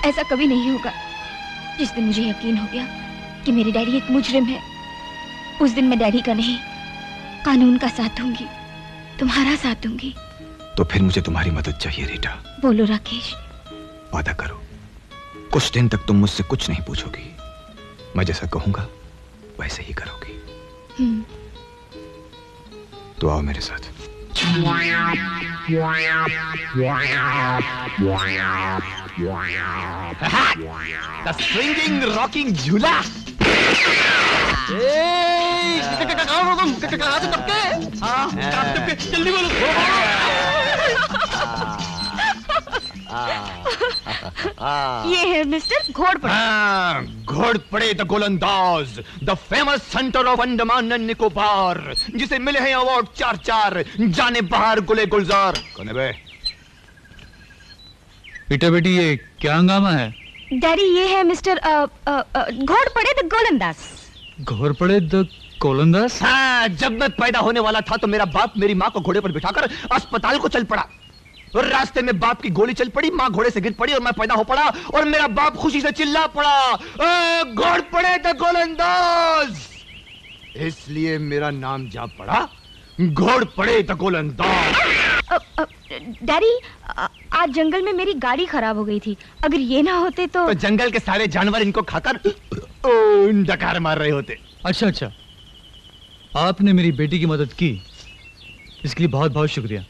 ऐसा कभी नहीं होगा। जिस दिन मुझे यकीन हो गया कि मेरे डैडी एक मुजरिम है, उस दिन मैं डैडी का नहीं, कानून का साथ दूंगी, तुम्हारा साथ दूंगी। तो फिर मुझे तुम्हारी मदद चाहिए रीटा। बोलो राकेश। वादा करो, कुछ दिन तक तुम मुझसे कुछ नहीं पूछोगी। मैं जैसा कहूंगा वैसे ही करोगी। तो आओ मेरे साथ। The swinging rocking झूला। जल्दी बोलो। ये है मिस्टर घोड़पड़े। घोड़पड़े द गोलंदाज, the famous Hunter of Andaman and Nicobar, जिसे मिले हैं अवार्ड 4-4, जाने बाहर गुले गुलजार। कौन है बे? बेटा बेटी ये क्या हंगामा है? डैडी ये है मिस्टर घोड़पड़े द गोलंदाज। घोड़पड़े द गोलंदाज? हाँ, जब मैं पैदा होने वाला था तो मेरा बाप मेरी माँ को घोड़े पर बिठाकर अस्पताल को चल पड़ा और रास्ते में बाप की गोली चल पड़ी, माँ घोड़े से गिर पड़ी और मैं पैदा हो पड़ा और मेरा बाप खुशी से चिल्ला पड़ा, घोड़पड़े द गोलंदाज। इसलिए मेरा नाम जा पड़ा घोड़पड़े द गोलंदाज। डैडी आज जंगल में मेरी गाड़ी खराब हो गई थी, अगर ये ना होते तो जंगल के सारे जानवर इनको खाकर डकार मार रहे होते। अच्छा अच्छा, आपने मेरी बेटी की मदद की, इसके लिए बहुत बहुत शुक्रिया।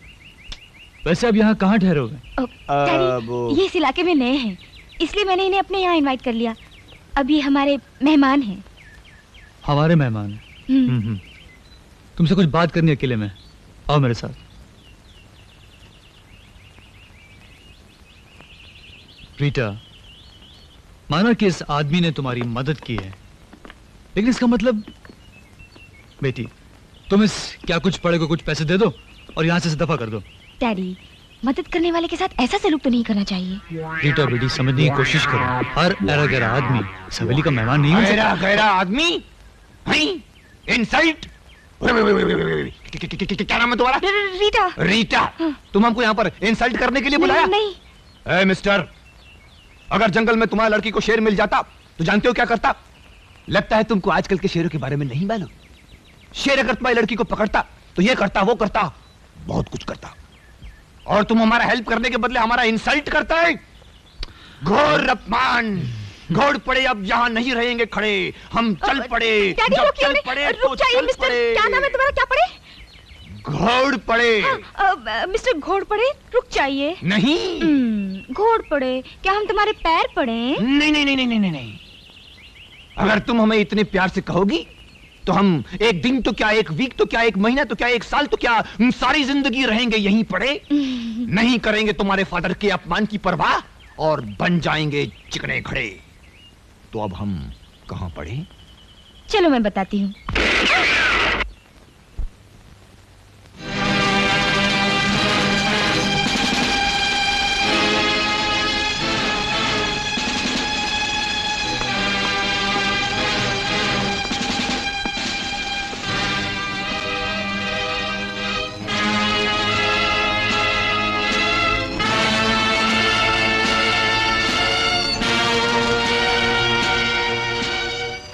वैसे अब यहाँ कहाँ ठहरोगे? डैडी ये इस इलाके में नए हैं, इसलिए मैंने इन्हें अपने यहाँ इनवाइट कर लिया। अब ये हमारे मेहमान हैं। हमारे मेहमान? तुमसे कुछ बात करनी है अकेले में, आओ मेरे साथ। रीटा, माना कि इस आदमी ने तुम्हारी मदद की है, लेकिन इसका मतलब बेटी तुम इस क्या कुछ पड़े को कुछ पैसे दे दो और यहाँ से दफा कर दो। डैडी मदद करने वाले के साथ ऐसा सलूक तो नहीं करना चाहिए। रीटा बेटी समझने की कोशिश करो, हर ऐरा गैरा आदमी इस हवेली का मेहमान नहीं हो सकता। ऐरा गैरा आदमी? इंसल्ट? क्या नाम है तुम्हारा? रीटा। रीटा, तुम हमको यहाँ पर इंसल्ट करने के लिए बुलाया? नहीं। मिस्टर, अगर जंगल में तुम्हारी लड़की को शेर मिल जाता तो जानते हो क्या करता? लगता है तुमको आजकल के शेरों के बारे में नहीं मालूम। शेर अगर तुम्हारी लड़की को पकड़ता तो ये करता, वो करता, बहुत कुछ करता, और तुम हमारा हेल्प करने के बदले हमारा इंसल्ट करता है। घोर अपमान। घोड़पड़े अब यहाँ नहीं रहेंगे खड़े, हम चल पड़े। जब चल पड़े तो चल पड़े। क्या नाम है तुम्हारा? क्या पड़े? घोड़पड़े। मिस्टर घोड़पड़े रुक जाइए। नहीं। घोड़पड़े, क्या हम तुम्हारे पैर पड़े? नहीं नहीं नहीं नहीं नहीं। अगर तुम हमें इतने प्यार से कहोगी तो हम एक दिन तो क्या, एक वीक तो क्या, एक महीना तो क्या, एक साल तो क्या, सारी जिंदगी रहेंगे यहीं पड़े। नहीं करेंगे तुम्हारे फादर के अपमान की परवाह और बन जाएंगे चिकने खड़े। तो अब हम कहां पड़े? चलो मैं बताती हूँ।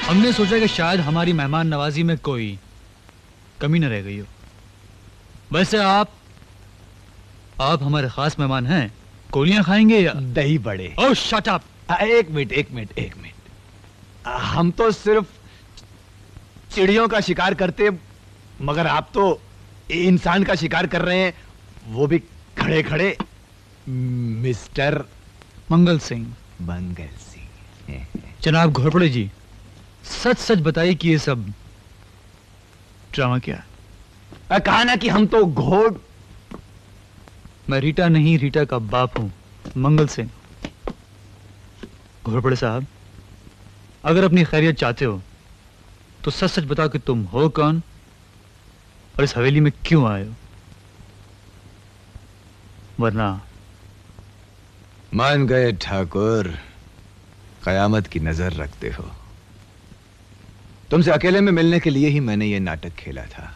हमने सोचा कि शायद हमारी मेहमान नवाजी में कोई कमी न रह गई हो। वैसे आप हमारे खास मेहमान हैं। गोलियां खाएंगे या दही बड़े? ओह शट अप। एक मिनट। हम तो सिर्फ चिड़ियों का शिकार करते, मगर आप तो इंसान का शिकार कर रहे हैं, वो भी खड़े खड़े। मिस्टर मंगल सिंह। मंगल सिंह। जनाब घोड़पड़े जी, सच सच बताइए कि ये सब ड्रामा क्या? कहा ना कि हम तो घोड़। मैं रीटा नहीं, रीटा का बाप हूं, मंगल सिंह। घोड़पड़े साहब, अगर अपनी खैरियत चाहते हो तो सच सच बताओ कि तुम हो कौन और इस हवेली में क्यों आए हो, वरना। मान गए ठाकुर, कयामत की नजर रखते हो। तुमसे अकेले में मिलने के लिए ही मैंने ये नाटक खेला था।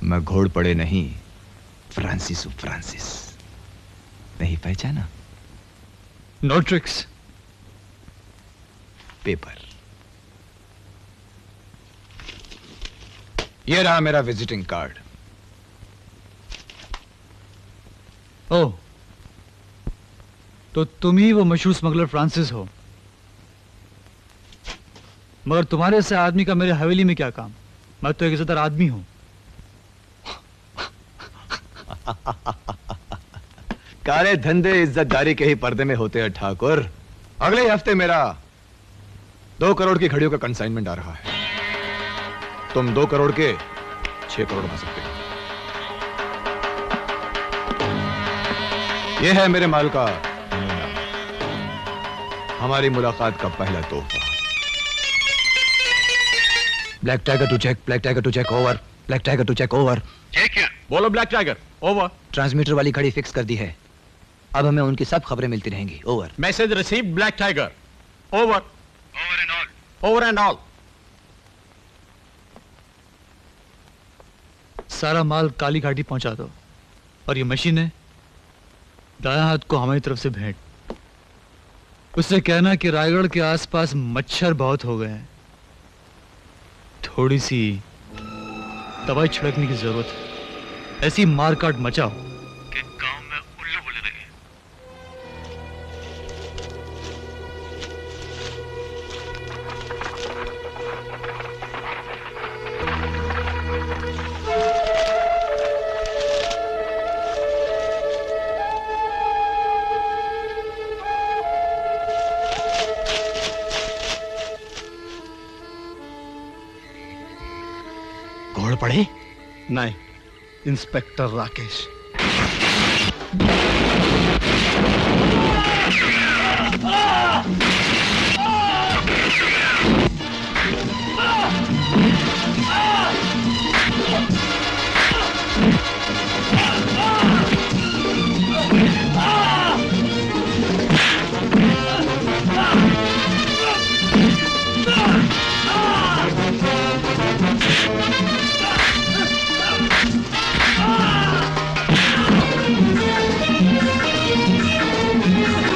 मैं घोड़पड़े नहीं, फ्रांसिस नहीं पहचाना? No tricks. पेपर ये रहा मेरा विजिटिंग कार्ड। ओह, तो तुम ही वो मशहूर स्मगलर फ्रांसिस हो। मगर तुम्हारे से आदमी का मेरे हवेली में क्या काम? मैं तो एक इज्जतदार आदमी हूं। काले धंधे इज्जतदारी के ही पर्दे में होते हैं ठाकुर। अगले हफ्ते मेरा 2 करोड़ की घड़ियों का कंसाइनमेंट आ रहा है। तुम 2 करोड़ के 6 करोड़ बना सकते हो। यह है मेरे माल का हमारी मुलाकात का पहला तोहफा। Black tiger to check, black tiger to check over, black tiger to check over. ठीक है, बोलो ब्लैक टाइगर ओवर। ट्रांसमीटर वाली घड़ी फिक्स कर दी है, अब हमें उनकी सब खबरें मिलती रहेंगी। Over. Message received black tiger over. Over and all. Over and all. सारा माल काली घाटी पहुंचा दो और ये मशीन है दायां हाथ को हमारी तरफ से भेंट। उससे कहना कि रायगढ़ के आसपास मच्छर बहुत हो गए हैं, थोड़ी सी दवाई छिड़कने की जरूरत है। ऐसी मारकाट मचाओ कि गांव में उल्लू बोले रहे। घोड़ पड़े? नहीं, इंस्पेक्टर राकेश।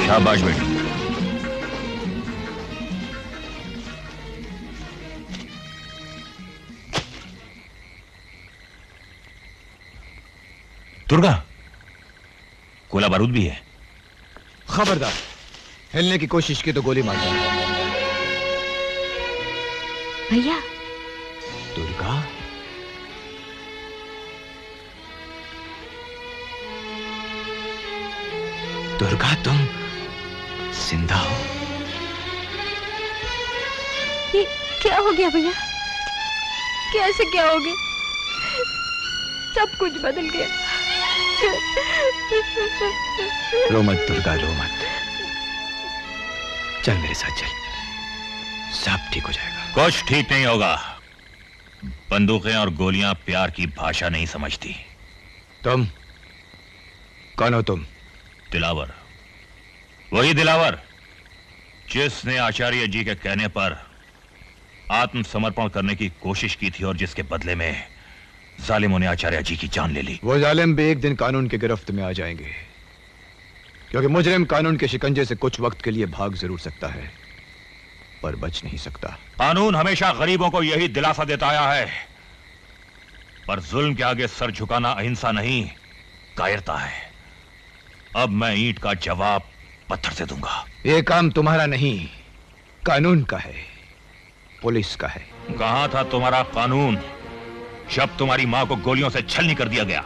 शाबाश बेटी। दुर्गा, गोला बारूद भी है। खबरदार, हिलने की कोशिश की तो गोली मार दूंगा। भैया। दुर्गा, दुर्गा तुम जिंदा हो? ये क्या हो गया भैया? कैसे क्या हो गया? सब कुछ बदल गया। रो मत दुर्गा, रो मत। चल मेरे साथ चल, सब ठीक हो जाएगा। कुछ ठीक नहीं होगा। बंदूकें और गोलियां प्यार की भाषा नहीं समझती। तुम कौन हो? तुम दिलावर, वही दिलावर जिसने आचार्य जी के कहने पर आत्मसमर्पण करने की कोशिश की थी और जिसके बदले में जालिमों ने आचार्य जी की जान ले ली। वो जालिम भी एक दिन कानून की गिरफ्त में आ जाएंगे, क्योंकि मुजरिम कानून के शिकंजे से कुछ वक्त के लिए भाग जरूर सकता है पर बच नहीं सकता। कानून हमेशा गरीबों को यही दिलासा देता आया है, पर जुल्म के आगे सर झुकाना अहिंसा नहीं, कायरता है। अब मैं ईंट का जवाब पत्थर से दूंगा। ये काम तुम्हारा नहीं, कानून का है, पुलिस का है। कहां था तुम्हारा कानून जब तुम्हारी मां को गोलियों से छलनी कर दिया गया?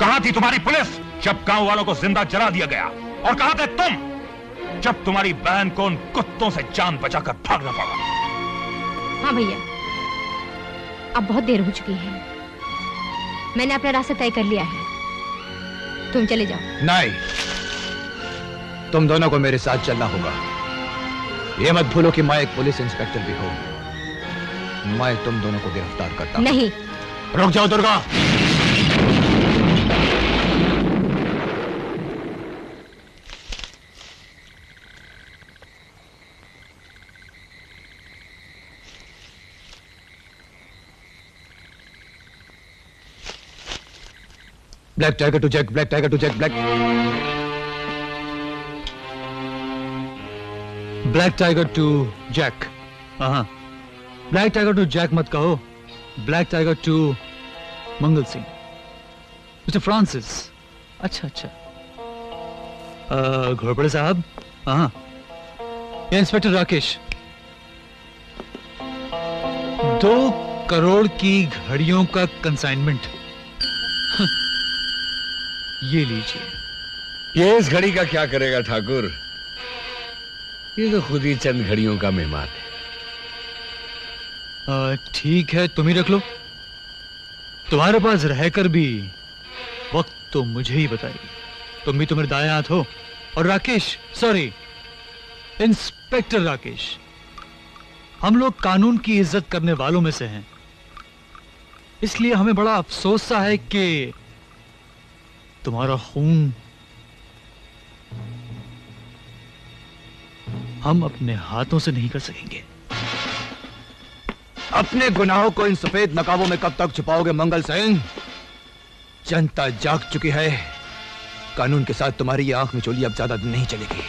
कहां थी तुम्हारी पुलिस जब गांव वालों को जिंदा जला दिया गया? और कहां थे तुम जब तुम्हारी बहन को उन कुत्तों से जान बचाकर भागना पड़ा? हाँ भैया, अब बहुत देर हो चुकी है। मैंने अपना रास्ता तय कर लिया है, तुम चले जाओ। नहीं, तुम दोनों को मेरे साथ चलना होगा। ये मत भूलो कि मैं एक पुलिस इंस्पेक्टर भी हूं। मैं तुम दोनों को गिरफ्तार करता हूं। नहीं। रुक जाओ Durga. Black tiger to Jack, black tiger to Jack, black tiger to Jack. हाँ, ब्लैक टाइगर टू जैक मत कहो, black tiger to Mangal Singh, mister Francis. अच्छा अच्छा, घोड़पड़े साहब। हाँ, ये इंस्पेक्टर राकेश। 2 करोड़ की घड़ियों का कंसाइनमेंट ये लीजिए। ये इस घड़ी का क्या करेगा ठाकुर? ये तो खुद ही चंद घड़ियों का मेहमान है। ठीक है, तुम ही रख लो। तुम्हारे पास रहकर भी वक्त तो मुझे ही बताइए। तुम भी तो मेरे दाएं हाथ हो। और राकेश, सॉरी, इंस्पेक्टर राकेश, हम लोग कानून की इज्जत करने वालों में से हैं, इसलिए हमें बड़ा अफसोस सा है कि तुम्हारा खून हम अपने हाथों से नहीं कर सकेंगे। अपने गुनाहों को इन सफेद नकाबों में कब तक छुपाओगे मंगल सिंह? जनता जाग चुकी है। कानून के साथ तुम्हारी ये आंख में चोली अब ज्यादा दिन नहीं चलेगी।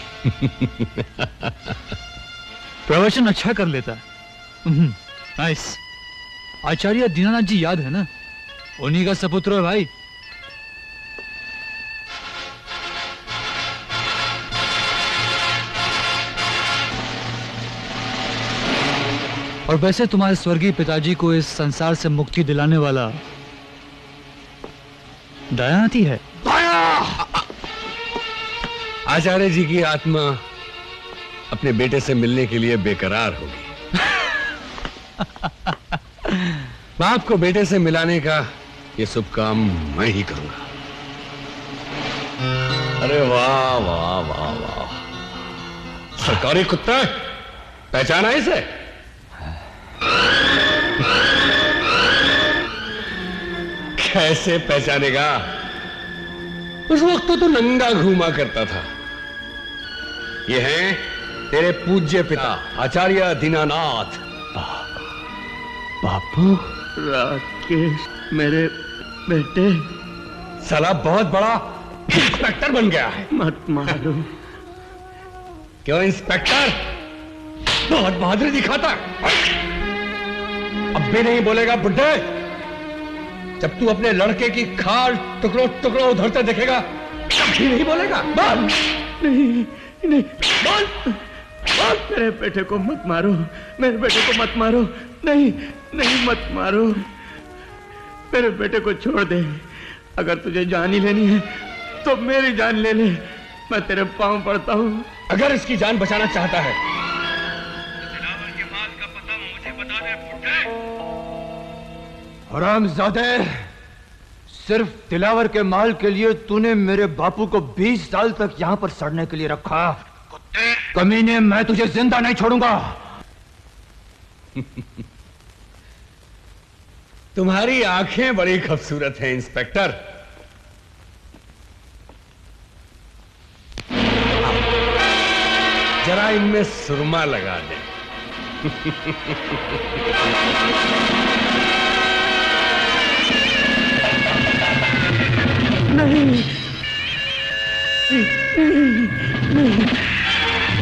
प्रवचन अच्छा कर लेता है। नाइस। आचार्य दीनानाथ जी याद है ना? उन्हीं का सपुत्र है भाई। और वैसे तुम्हारे स्वर्गीय पिताजी को इस संसार से मुक्ति दिलाने वाला दयानाथ ही है। आचार्य जी की आत्मा अपने बेटे से मिलने के लिए बेकरार होगी। बाप को बेटे से मिलाने का ये शुभ काम मैं ही करूंगा। अरे वाह वाह वाह वाह, सरकारी कुत्ता, पहचाना इसे? कैसे पहचानेगा? उस वक्त तो नंगा घूमा करता था। ये हैं तेरे पूज्य पिता आचार्य दीनानाथ। बापू, राकेश मेरे बेटे। साला बहुत बड़ा इंस्पेक्टर बन गया है। मत मारो। क्यों इंस्पेक्टर? बहुत बहादुरी दिखाता है। अब भी नहीं बोलेगा बुड्ढे? जब तू अपने लड़के की खाल टुकड़ों टुकड़ों उधरते देखेगा तब भी नहीं बोलेगा? बोल। नहीं नहीं, बोल बोल। मेरे बेटे को मत मारो, मेरे बेटे को मत मारो। नहीं नहीं, मत मारो। मेरे बेटे को छोड़ दे। अगर तुझे जान ही लेनी है तो मेरी जान ले ले। मैं तेरे पांव पड़ता हूं। अगर इसकी जान बचाना चाहता है हरामजादे, सिर्फ दिलावर के माल के लिए तूने मेरे बापू को 20 साल तक यहां पर सड़ने के लिए रखा। कुत्ते कमीने, मैं तुझे जिंदा नहीं छोड़ूंगा। तुम्हारी आंखें बड़ी खूबसूरत हैं इंस्पेक्टर। जरा इनमें सुरमा लगा दे। नहीं नहीं,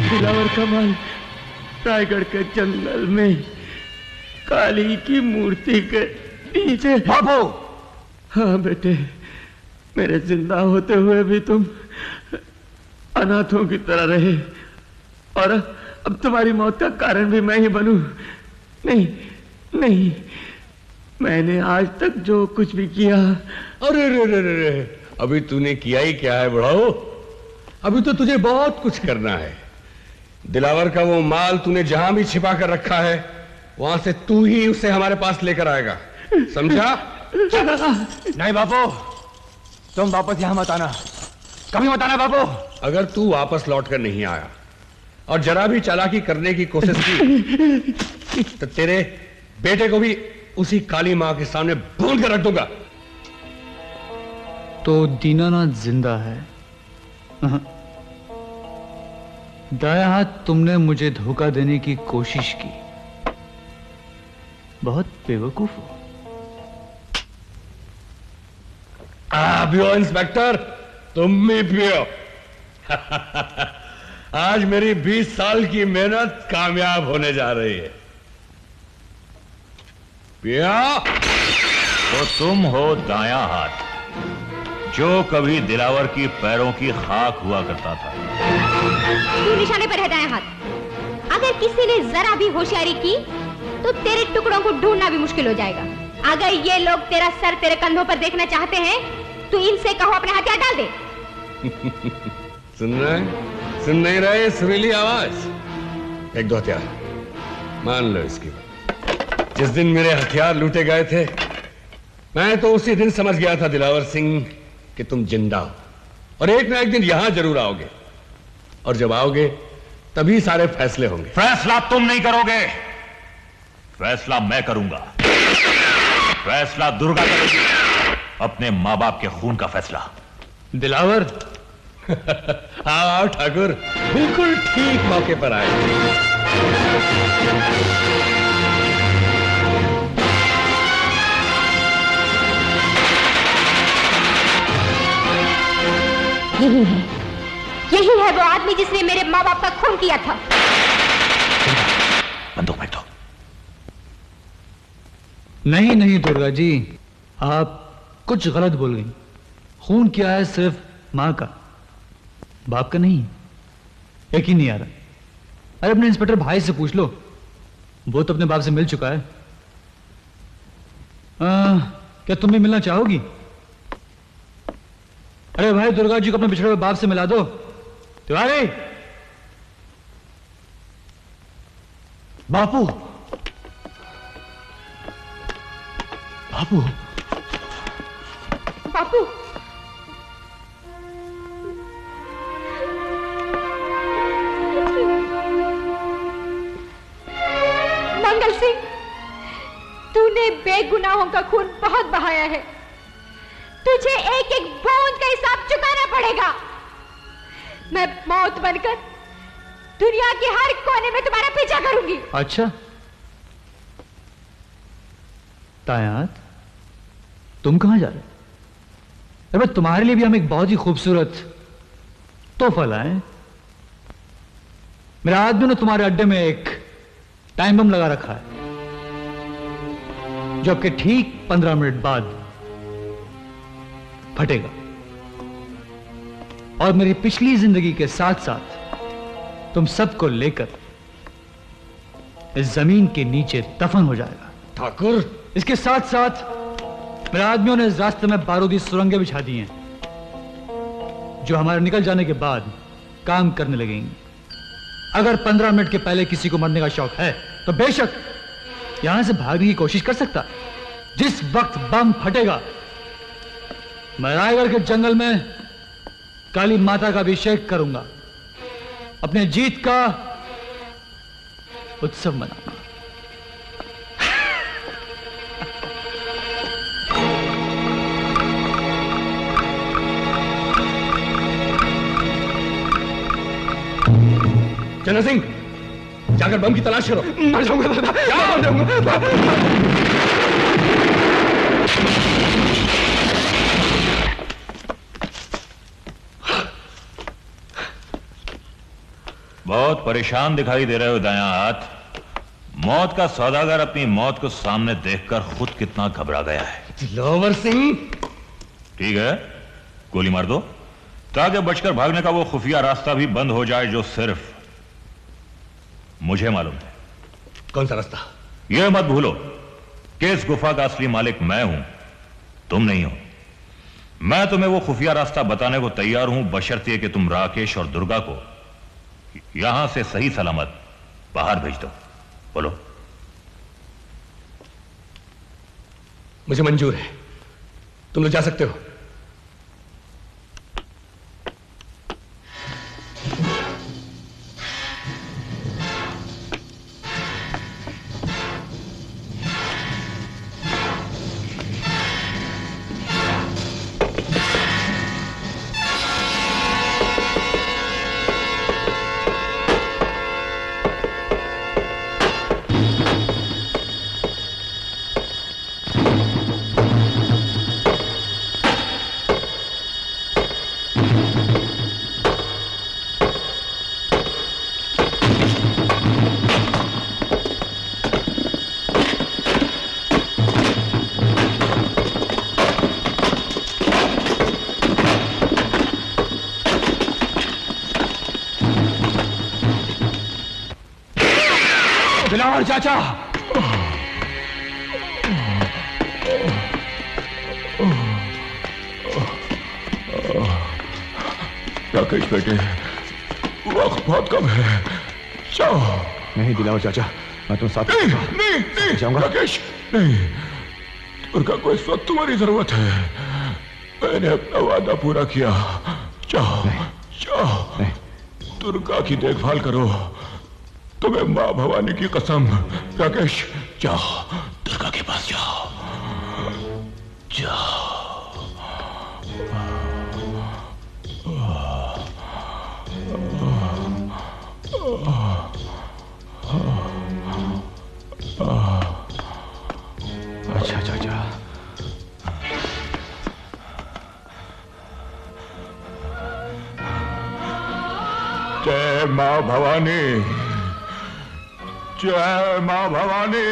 दिलावर कमाल रायगढ़ के जंगल में काली की मूर्ति के नीचे। बाबू। हाँ बेटे, मेरे जिंदा होते हुए भी तुम अनाथों की तरह रहे और अब तुम्हारी मौत का कारण भी मैं ही बनूं। नहीं नहीं, मैंने आज तक जो कुछ भी किया। अरे रे रे रे, अभी तूने किया ही क्या है बुढ़ाओ? अभी तो तुझे बहुत कुछ करना है। दिलावर का वो माल तूने जहां भी छिपा कर रखा है वहां से तू ही उसे हमारे पास लेकर आएगा, समझा? नहीं बापू, तुम वापस यहां मत आना, कभी मत आना बापू। अगर तू वापस लौट कर नहीं आया और जरा भी चालाकी करने की कोशिश की तो तेरे बेटे को भी उसी काली मां के सामने भून कर रख दूंगा। तो दीनानाथ जिंदा है? दाया हाथ, तुमने मुझे धोखा देने की कोशिश की। बहुत बेवकूफ हो। पियो इंस्पेक्टर, तुम भी पियो। आज मेरी 20 साल की मेहनत कामयाब होने जा रही है। पिया। तो तुम हो दायां हाथ जो कभी दिलावर की पैरों की खाक हुआ करता था। तू निशाने पर है दायां हाथ। अगर किसी ने जरा भी होशियारी की तो तेरे टुकड़ों को ढूंढना भी मुश्किल हो जाएगा। अगर ये लोग तेरा सर तेरे कंधों पर देखना चाहते हैं तो इनसे कहो अपने हथियार डाल दे। सुन रहे? सुन नहीं रहे सुरीली आवाज? एक दो हथियार मान लो इसकी। जिस दिन मेरे हथियार लूटे गए थे मैं तो उसी दिन समझ गया था दिलावर सिंह कि तुम जिंदा हो। और एक ना एक दिन यहां जरूर आओगे, और जब आओगे तभी सारे फैसले होंगे। फैसला तुम नहीं करोगे, फैसला मैं करूंगा। फैसला दुर्गा करेगी, अपने माँ बाप के खून का फैसला। दिलावर आओ ठाकुर, बिल्कुल ठीक मौके पर आए। यही है वो आदमी जिसने मेरे माँ बाप का खून किया था। बंदूक फेंक दो। नहीं नहीं दुर्गा जी, आप कुछ गलत बोल गई। खून किया है सिर्फ माँ का, बाप का नहीं। यकीन नहीं आ रहा। अरे अपने इंस्पेक्टर भाई से पूछ लो, वो तो अपने बाप से मिल चुका है। क्या तुम भी मिलना चाहोगी? अरे भाई दुर्गा जी को अपने बिछड़े हुए बाप से मिला दो। तिवारी, बापू, बापू, बापू, मंगल सिंह, तूने बेगुनाहों का खून बहुत बहाया है। तुझे एक एक बूंद का हिसाब चुकाना पड़ेगा। मैं मौत बनकर दुनिया के हर कोने में तुम्हारा पीछा करूंगी। अच्छा तायात, तुम कहां जा रहे? अरे तुम्हारे लिए भी हम एक बहुत ही खूबसूरत तोहफा लाए। मेरे आदमी ने तुम्हारे अड्डे में एक टाइम बम लगा रखा है, जो आपके ठीक 15 मिनट बाद फटेगा और मेरी पिछली जिंदगी के साथ साथ तुम सबको लेकर इस जमीन के नीचे दफन हो जाएगा। ठाकुर, इसके साथ साथ मेरे आदमियों ने इस रास्ते में बारूदी सुरंगें बिछा दी हैं, जो हमारे निकल जाने के बाद काम करने लगेंगी। अगर 15 मिनट के पहले किसी को मरने का शौक है तो बेशक यहां से भागने की कोशिश कर सकता है। जिस वक्त बम फटेगा, मैं रायगढ़ के जंगल में काली माता का अभिषेक करूंगा, अपने जीत का उत्सव मनाऊंगा। चंद्र सिंह, जाकर बम की तलाश करो। मर जाऊंगा दादा, मर जाऊंगा। बहुत परेशान दिखाई दे रहे हो दायां हाथ। मौत का सौदागर अपनी मौत को सामने देखकर खुद कितना घबरा गया है। दिलावर सिंह, ठीक है, गोली मार दो ताकि बचकर भागने का वो खुफिया रास्ता भी बंद हो जाए जो सिर्फ मुझे मालूम है। कौन सा रास्ता? यह मत भूलो कि इस गुफा का असली मालिक मैं हूं, तुम नहीं हो। मैं तुम्हें वो खुफिया रास्ता बताने को तैयार हूं, बशर्ते कि तुम राकेश और दुर्गा को यहां से सही सलामत बाहर भेज दो। बोलो। मुझे मंजूर है, तुम लोग जा सकते हो। दिलावर चाचा, राकेश बेटे, वक्त बहुत कम है, जाओ। नहीं दिलावर चाचा, मैं तुम साथ नहीं जाऊंगा। राकेश नहीं, दुर्गा को इस वक्त तुम्हारी जरूरत है। मैंने अपना वादा पूरा किया, जाओ जाओ, दुर्गा की देखभाल करो। तुम्हें माँ भवानी की कसम। राकेश जाओ, दुर्गा के पास जाओ जाओ। अच्छा चाचा। जय माँ भवानी, जय माँ भवानी,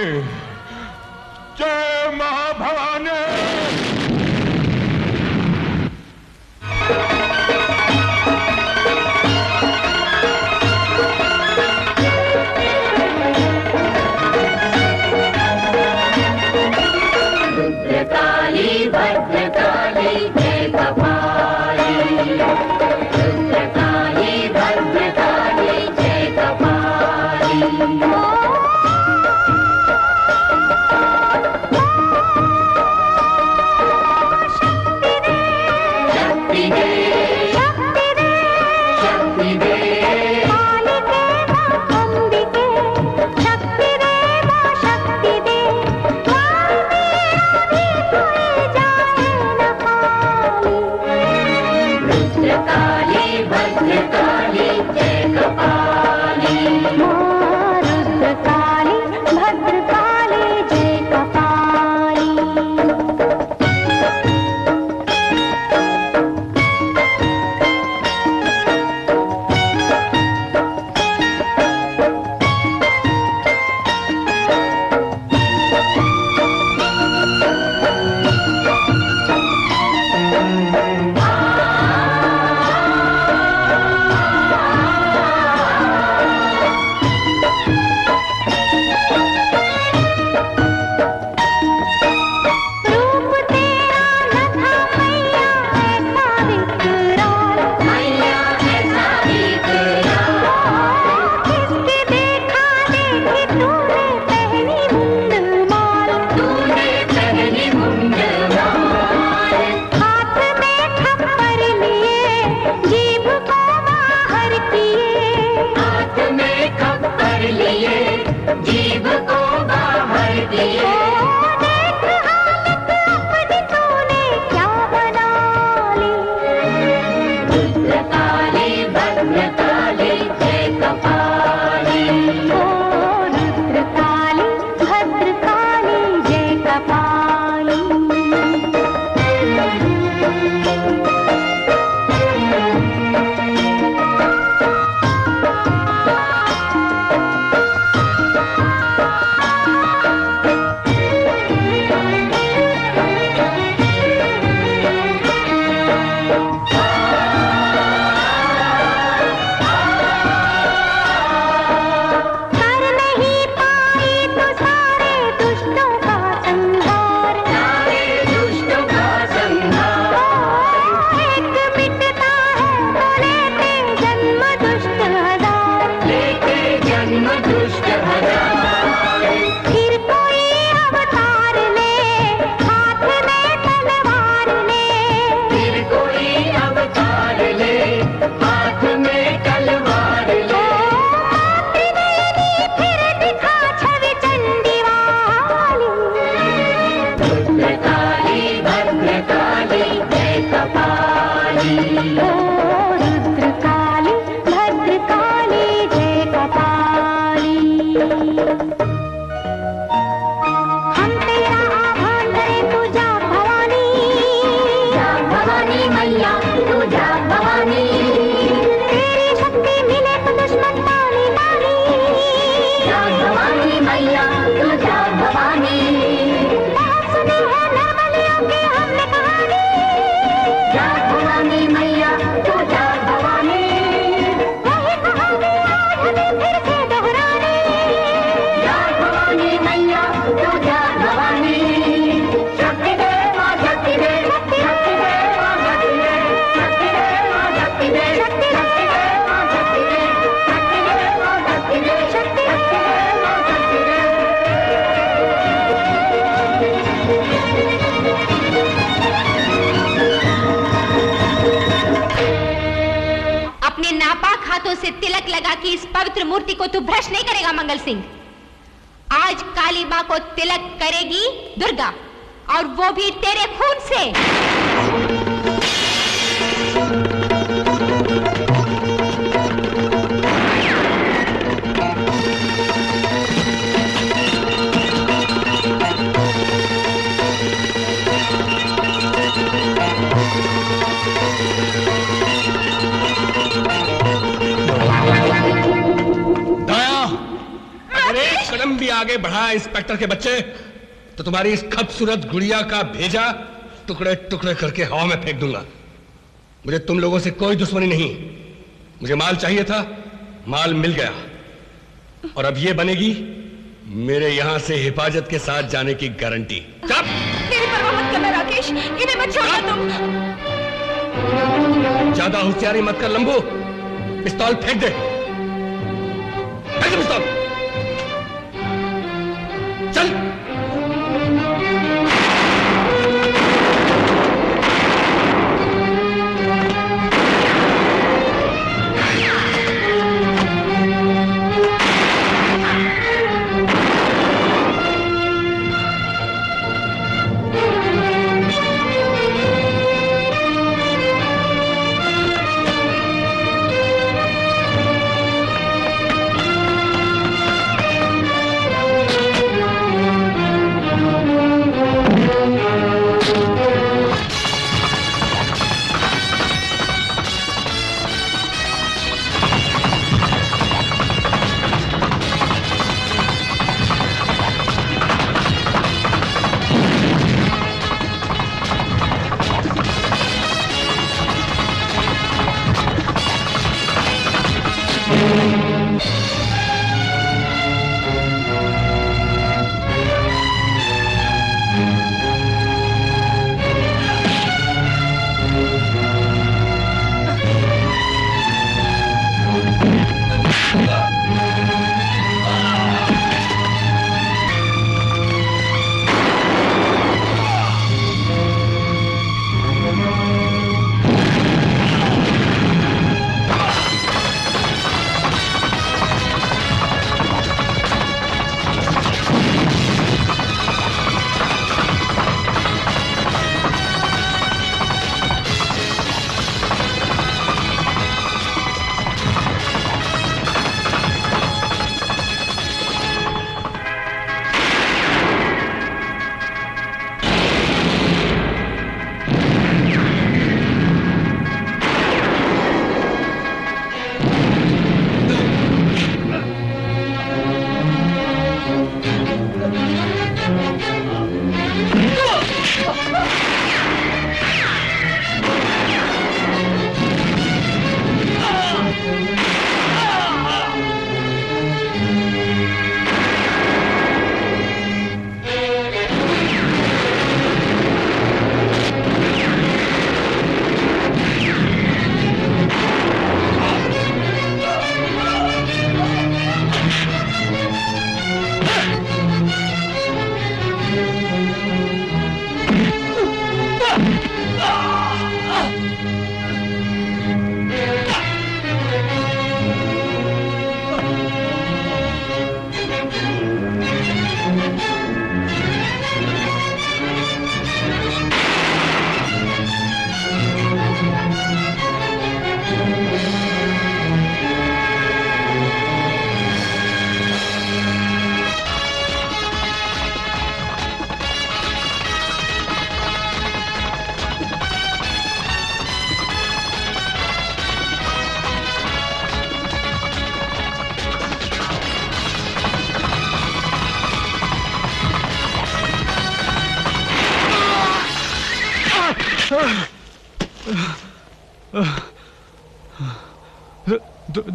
जय माँ भवानी। रुद्रकाली भद्रकाली जय कपाली, रुद्रकाली भद्रकाली जय कपाली। शक्ति दे, शक्ति दे, शक्ति दे, कालिके मां अंबिके, शक्ति दे मां शक्ति दे, काल मेरा भी कोई जाए न खाली। रुद्रकाली भद्रकाली जय कपाली, मां रुद्रकाली भद्रकाली जय कपाली। रूप तेरा न था मैया ऐसा विकराल, मैया ऐसा विकराल। किसके देखा देखी तूने पहनी मुंड माल, तूने पहनी मुंड माल। हाथ में थप्पड़ लिए जीभ को बाहर किए, हाथ में थप्पड़ लिए जीभ को बाहर किए। देख हालत अपनी तूने क्या बना ली। रुद्रकाली भद्रकाली जय कपाली, ओ रुद्रकाली भद्रकाली जय कपाली। हाथों से तिलक लगा के इस पवित्र मूर्ति को तू भ्रष्ट नहीं करेगा मंगल सिंह। आज काली मां को तिलक करेगी दुर्गा, और वो भी तेरे खून से। कदम भी आगे बढ़ा इंस्पेक्टर के बच्चे तो तुम्हारी इस खूबसूरत गुड़िया का भेजा टुकड़े टुकड़े करके हवा में फेंक दूंगा। मुझे तुम लोगों से कोई दुश्मनी नहीं, मुझे माल चाहिए था, माल मिल गया, और अब ये बनेगी मेरे यहां से हिफाजत के साथ जाने की गारंटी। मेरी परवाह मत करना राकेश, इन्हें मत छोड़ना तुम। ज्यादा होशियारी मत कर लंबू, पिस्तौल फेंक दे, फेंक दे पिस्तौल। चल।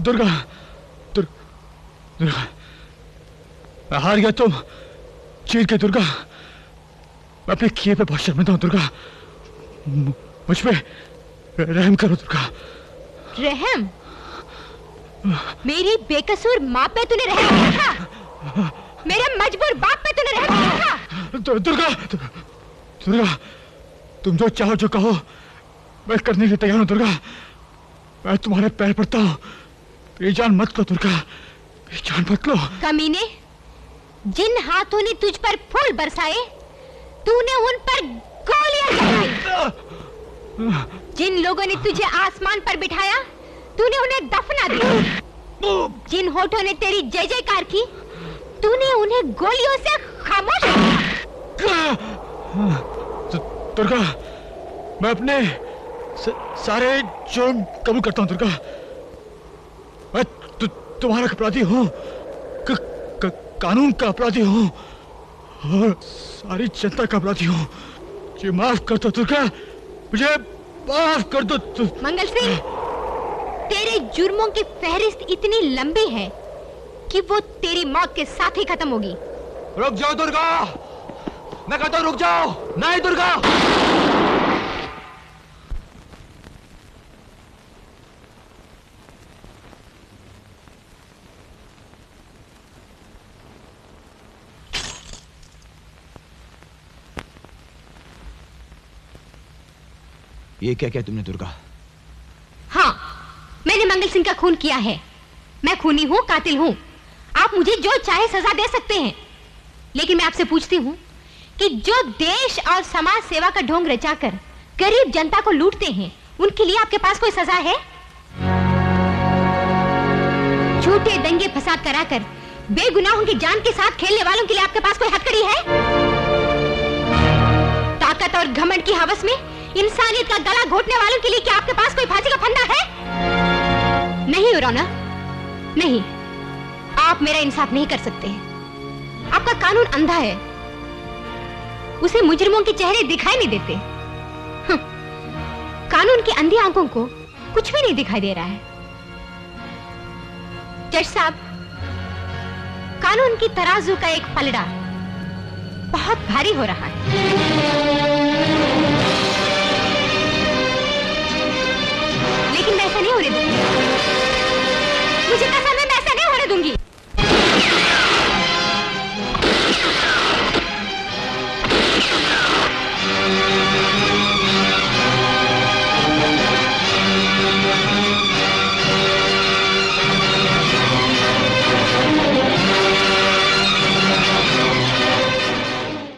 दुर्गा, दुर्गा, मैं हार गया। तुम जीत गए दुर्गा। मैं अपने किए पे बहुत शर्मिंदा हूं दुर्गा। मुझ पे रहम करो दुर्गा। रहम? मेरी बेकसूर माँ पे तूने रहम किया था? मेरे मजबूर बाप पे तूने रहम किया था? दुर्गा, दुर्गा, तुम जो चाहो जो कहो मैं करने के लिए तैयार हूं दुर्गा। मैं तुम्हारे पैर पड़ता हूं, बेजान मत लो दुर्गा, बेजान मत लो। कमीने, जिन हाथों ने तुझ पर फूल बरसाए तूने उन पर गोलियां चलाई। जिन लोगों ने तुझे आसमान पर बिठाया तूने उन्हें दफना दिया। जिन होठों ने तेरी जय जयकार की तूने उन्हें गोलियों से खामोश किया। दुर्गा, मैं अपने सारे जुर्म कबूल करता हूँ दुर्गा। मैं तुम्हारा अपराधी हूँ, कानून का अपराधी हूँ और सारी जनता का अपराधी हूँ। मुझे माफ कर दो दुर्गा, मुझे माफ कर दो। मंगल सिंह, तेरे जुर्मों की फहरिस्त इतनी लंबी है कि वो तेरी मौत के साथ ही खत्म होगी। रुक जाओ दुर्गा, मैं कहता हूँ रुक जाओ। नहीं दुर्गा, ये क्या क्या तुमने दुर्गा? हाँ, मैंने मंगल सिंह का खून किया है। मैं खूनी हूँ, कातिल हूँ। आप मुझे जो चाहे सजा दे सकते हैं, लेकिन मैं आपसे पूछती हूँ कि जो देश और समाज सेवा का ढोंग रचाकर गरीब जनता को लूटते हैं, उनके लिए आपके पास कोई सजा है? झूठे दंगे फसाद कराकर बेगुनाहों की जान के साथ खेलने वालों के लिए आपके पास कोई हथकड़ी है? ताकत और घमंड की हवस में इंसानियत का गला घोटने वालों के लिए क्या आपके पास कोई फांसी का फंदा है? नहीं रौना, नहीं, आप मेरा इंसाफ नहीं कर सकते। आपका कानून अंधा है, उसे मुजरिमों के चेहरे दिखाई नहीं देते। कानून की अंधी आंखों को कुछ भी नहीं दिखाई दे रहा है। जज साहब, कानून की तराजू का एक पलड़ा बहुत भारी हो रहा है। लेकिन मैं ऐसा नहीं होने दूंगी। मुझे कसम